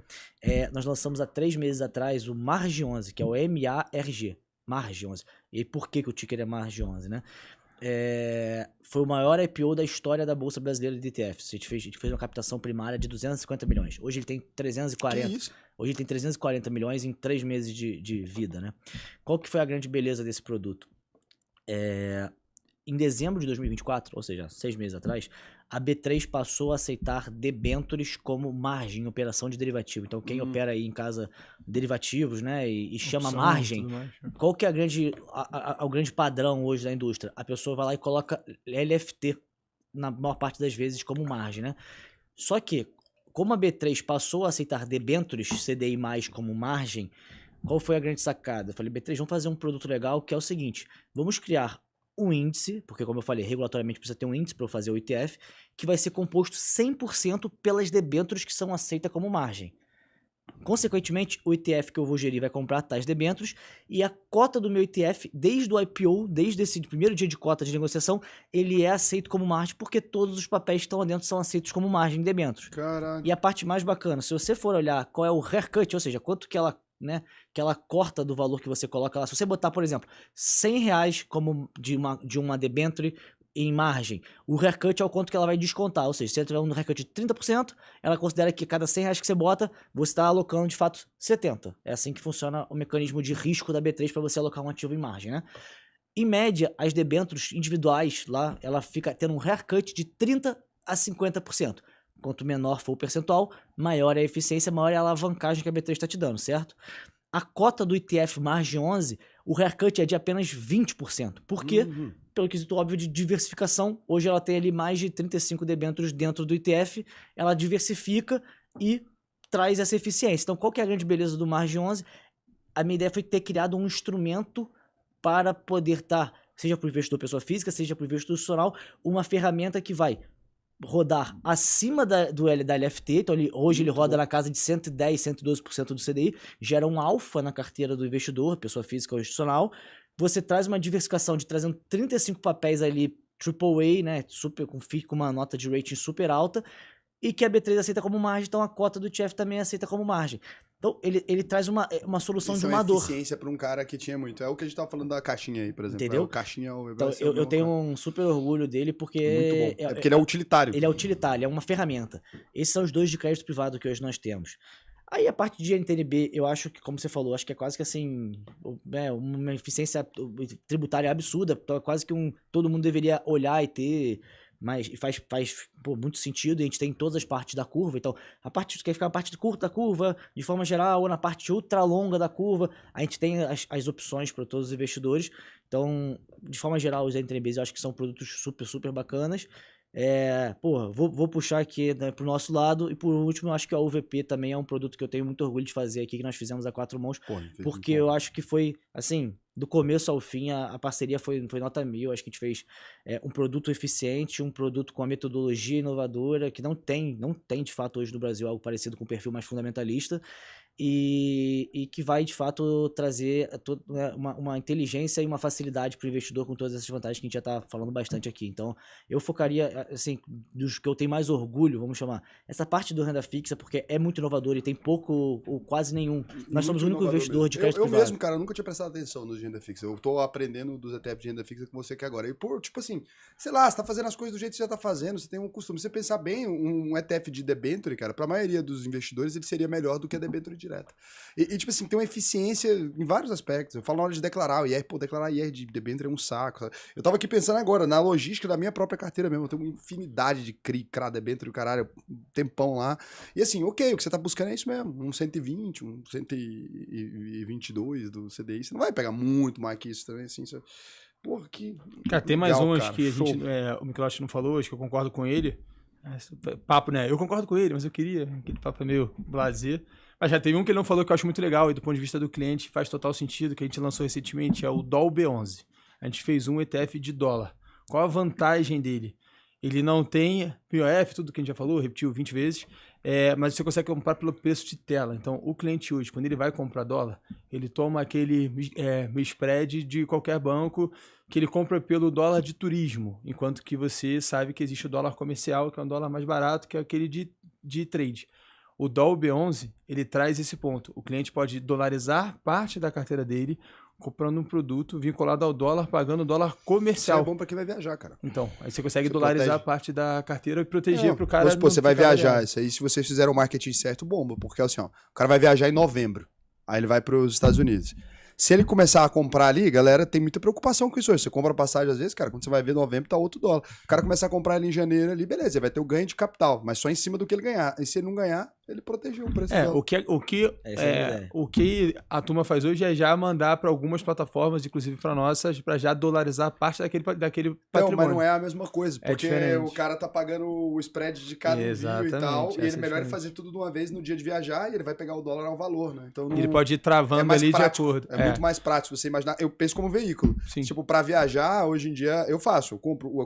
nós lançamos há 3 meses atrás o MARG 11, que é o MARG, MARG 11. E por que o ticker é MARG 11, né? Foi o maior IPO da história da Bolsa Brasileira de ETFs. A gente fez uma captação primária de 250 milhões. Hoje ele tem 340. Que isso? Hoje ele tem 340 milhões em 3 meses de vida, né? Qual que foi a grande beleza desse produto? Em dezembro de 2024, ou seja, 6 meses atrás, a B3 passou a aceitar debentures como margem em operação de derivativo. Então, quem opera aí em casa derivativos, né, e chama margem, qual que é o grande padrão hoje da indústria? A pessoa vai lá e coloca LFT na maior parte das vezes como margem, né? Só que, como a B3 passou a aceitar debentures CDI+, como margem, qual foi a grande sacada? Eu falei, B3, vamos fazer um produto legal que é o seguinte, vamos criar um índice, porque como eu falei, regulatoriamente precisa ter um índice para eu fazer o ETF, que vai ser composto 100% pelas debêntures que são aceitas como margem. Consequentemente, o ETF que eu vou gerir vai comprar tais debêntures e a cota do meu ETF, desde o IPO, desde esse primeiro dia de cota de negociação, ele é aceito como margem porque todos os papéis que estão lá dentro são aceitos como margem de debêntures. Caraca. E a parte mais bacana, se você for olhar qual é o haircut, ou seja, quanto que ela, né, que ela corta do valor que você coloca lá, se você botar, por exemplo, R$100 como de uma debênture em margem, o haircut é o quanto que ela vai descontar, ou seja, se você tiver um haircut de 30%, ela considera que cada R$100 que você bota, você está alocando de fato 70. É assim que funciona o mecanismo de risco da B3 para você alocar um ativo em margem, né? Em média, as debêntures individuais lá, ela fica tendo um haircut de 30% a 50%. Quanto menor for o percentual, maior é a eficiência, maior é a alavancagem que a B3 está te dando, certo? A cota do ETF Margem 11, o haircut é de apenas 20%. Por quê? Pelo quesito óbvio de diversificação. Hoje ela tem ali mais de 35 debêntures dentro do ETF, ela diversifica e traz essa eficiência. Então, qual que é a grande beleza do Margem 11? A minha ideia foi ter criado um instrumento para poder estar, seja para o investidor pessoa física, seja para o investidor institucional, uma ferramenta que vai rodar acima da LFT, então hoje ele roda na casa de 110, 112% do CDI, gera um alfa na carteira do investidor, pessoa física ou institucional. Você traz uma diversificação de trazendo 35 papéis ali AAA, né, super, com uma nota de rating super alta, e que a B3 aceita como margem, então a cota do ETF também aceita como margem. Então, ele traz uma solução de uma dor. Isso é uma eficiência para um cara que tinha muito. É o que a gente tava falando da caixinha aí, por exemplo. Entendeu? O caixinha é o Então, eu tenho um super orgulho dele porque... Muito bom. É porque ele é utilitário. Ele é utilitário, ele é uma ferramenta. Esses são os dois de crédito privado que hoje nós temos. Aí a parte de NTNB, eu acho que, como você falou, acho que é quase que assim, uma eficiência tributária absurda, quase que todo mundo deveria olhar e ter... Mas faz muito sentido, e a gente tem todas as partes da curva, então a parte que quer ficar na parte curta da curva, de forma geral, ou na parte ultra longa da curva, a gente tem as opções para todos os investidores. Então, de forma geral, os NTNBs eu acho que são produtos super, super bacanas. Vou puxar aqui, né, pro nosso lado, e por último, eu acho que a UVP também é um produto que eu tenho muito orgulho de fazer aqui, que nós fizemos a 4 mãos, porque eu acho que foi, assim, do começo ao fim, a parceria foi nota 1000, acho que a gente fez um produto eficiente, um produto com a metodologia inovadora, que não tem de fato hoje no Brasil algo parecido com um perfil mais fundamentalista, e que vai de fato trazer uma inteligência e uma facilidade para o investidor com todas essas vantagens que a gente já está falando bastante aqui. Então eu focaria, assim, dos que eu tenho mais orgulho, vamos chamar, essa parte do renda fixa, porque é muito inovador e tem pouco ou quase nenhum. Nós somos o único investidor de crédito privado. Eu mesmo, cara, eu nunca tinha prestado atenção nos de renda fixa. Eu tô aprendendo dos ETFs de renda fixa com você aqui agora. E, tipo assim, sei lá, você tá fazendo as coisas do jeito que você já tá fazendo, você tem um costume. Você pensar bem, um ETF de debênture, cara, pra maioria dos investidores, ele seria melhor do que a debênture direta. E, tipo assim, tem uma eficiência em vários aspectos. Eu falo na hora de declarar o IR, declarar IR de debênture é um saco, sabe? Eu tava aqui pensando agora, na logística da minha própria carteira mesmo, eu tenho uma infinidade de CRA, debênture, caralho, um tempão lá. E assim, ok, o que você tá buscando é isso mesmo, um 120, um 122 do CDI, você não vai pegar muito mais que isso também, assim, sabe? Porra, que... Cara, tem mais legal, umas cara. que a gente, o Michelotto não falou, acho que eu concordo com ele. Papo, né? Eu concordo com ele, mas eu queria, aquele papo é meio blasé. Mas já teve um que ele não falou que eu acho muito legal e do ponto de vista do cliente faz total sentido, que a gente lançou recentemente, é o DOL B11. A gente fez um ETF de dólar. Qual a vantagem dele? Ele não tem POF, tudo que a gente já falou, repetiu 20 vezes, mas você consegue comprar pelo preço de tela. Então, o cliente hoje, quando ele vai comprar dólar, ele toma aquele spread de qualquer banco que ele compra pelo dólar de turismo, enquanto que você sabe que existe o dólar comercial, que é um dólar mais barato, que é aquele de trade. O DOL B11, ele traz esse ponto. O cliente pode dolarizar parte da carteira dele, comprando um produto vinculado ao dólar, pagando o dólar comercial. Isso é bom pra quem vai viajar, cara. Então, aí você consegue dolarizar parte da carteira e proteger pro cara. Mas, pô, você vai viajar, isso aí, se vocês fizeram o marketing certo, bomba. Porque, assim, ó, o cara vai viajar em novembro, aí ele vai pros Estados Unidos. Se ele começar a comprar ali, galera, tem muita preocupação com isso hoje. Você compra passagem, às vezes, cara, quando você vai ver novembro, tá outro dólar. O cara começar a comprar ali em janeiro, ali, beleza, ele vai ter o ganho de capital, mas só em cima do que ele ganhar. E se ele não ganhar, ele protegeu o preço do É, dólar. o que a turma faz hoje é já mandar para algumas plataformas, inclusive para nossas, para já dolarizar parte daquele Não, patrimônio. mas não é a mesma coisa, É porque diferente. o cara tá pagando o spread de cada envio e tal, Exatamente, e ele essa é a melhor ele diferença. fazer tudo de uma vez no dia de viajar e ele vai pegar o dólar ao valor, né? Então não, Ele pode ir travando mais ali prático, de acordo. É muito mais prático você imaginar. Eu penso como veículo. Sim. Tipo, pra viajar, hoje em dia, eu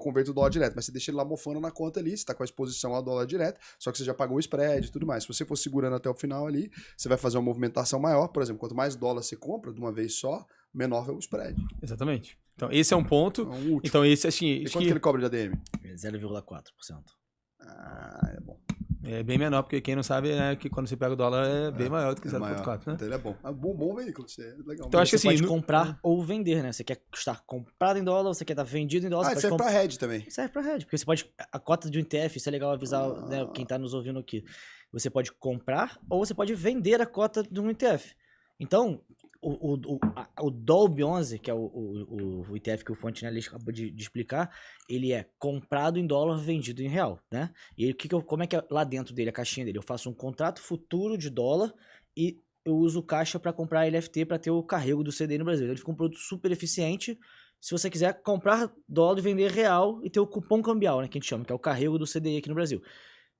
converto o dólar direto, mas você deixa ele lá mofando na conta ali, você tá com a exposição ao dólar direto, só que você já pagou o spread e tudo mais. Se você for segurando até o final ali, você vai fazer uma movimentação maior. Por exemplo, quanto mais dólar você compra de uma vez só, menor é o spread. Exatamente. Então, esse é um ponto. É um útil. Então, esse, assim, E acho quanto que ele cobra de ADM? 0,4%. Ah, é bom. é bem menor, porque quem não sabe é que quando você pega o dólar é bem maior do que É maior. 0,4, né? Então ele é bom. É um bom veículo. Isso é legal. Então, acho que Você assim, pode comprar ou vender, né? Você quer estar comprado em dólar, você quer estar vendido em dólar, Ah, você isso serve pode pra hedge também. serve pra hedge, porque você pode, a cota de um ETF, isso é legal avisar, né, Ah. quem tá nos ouvindo aqui. Você pode comprar ou você pode vender a cota de um ETF. Então, o Dolby 11, que é o ETF que o Fontenelle acabou de explicar, ele é comprado em dólar, vendido em real, né? E como é que é lá dentro dele, a caixinha dele? Eu faço um contrato futuro de dólar e eu uso caixa para comprar LFT para ter o carrego do CDI no Brasil. Ele fica um produto super eficiente se você quiser comprar dólar e vender real e ter o cupom cambial, né, que a gente chama, que é o carrego do CDI aqui no Brasil.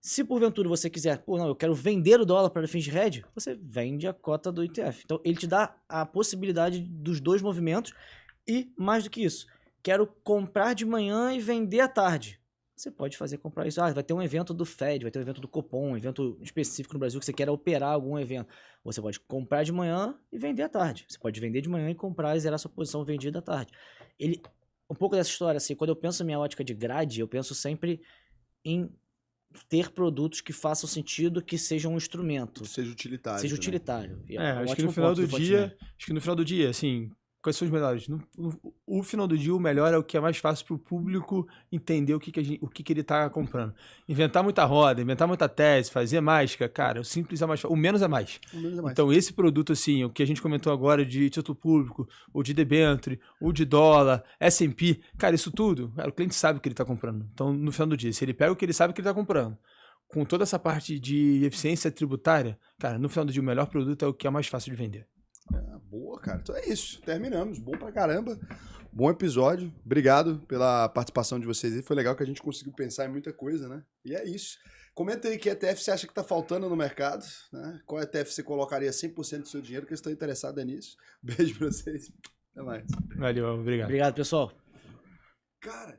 Se porventura você quiser, eu quero vender o dólar para fins de hedge, você vende a cota do ETF. Então ele te dá a possibilidade dos dois movimentos e, mais do que isso, quero comprar de manhã e vender à tarde. Você pode comprar isso. Vai ter um evento do Fed, vai ter um evento do Copom, um evento específico no Brasil que você quer operar algum evento. Você pode comprar de manhã e vender à tarde. Você pode vender de manhã e comprar e zerar sua posição vendida à tarde. Um pouco dessa história, assim, quando eu penso na minha ótica de grade, eu penso sempre em ter produtos que façam sentido, que sejam um instrumento. Seja utilitário. Seja também. utilitário. E acho que ótimo no final ponto do Fontenelle. dia, assim, quais são os melhores? O final do dia, o melhor é o que é mais fácil para o público entender o que ele está comprando. Inventar muita roda, inventar muita tese, fazer mágica, cara, o simples é mais fácil. O menos é mais. O menos é mais. Então, esse produto, assim, o que a gente comentou agora de título público, ou de debênture, ou de dólar, S&P, cara, isso tudo, cara, o cliente sabe o que ele está comprando. Então, no final do dia, se ele pega o que ele sabe que ele está comprando, com toda essa parte de eficiência tributária, cara, no final do dia, o melhor produto é o que é mais fácil de vender. Boa, cara. Então é isso. Terminamos. Bom pra caramba. Bom episódio. Obrigado pela participação de vocês aí. Foi legal que a gente conseguiu pensar em muita coisa, né? E é isso. Comenta aí que ETF você acha que tá faltando no mercado, né? Qual ETF você colocaria 100% do seu dinheiro, que eu estou interessado nisso. Beijo pra vocês. Até mais. Valeu, obrigado. Obrigado, pessoal. Cara...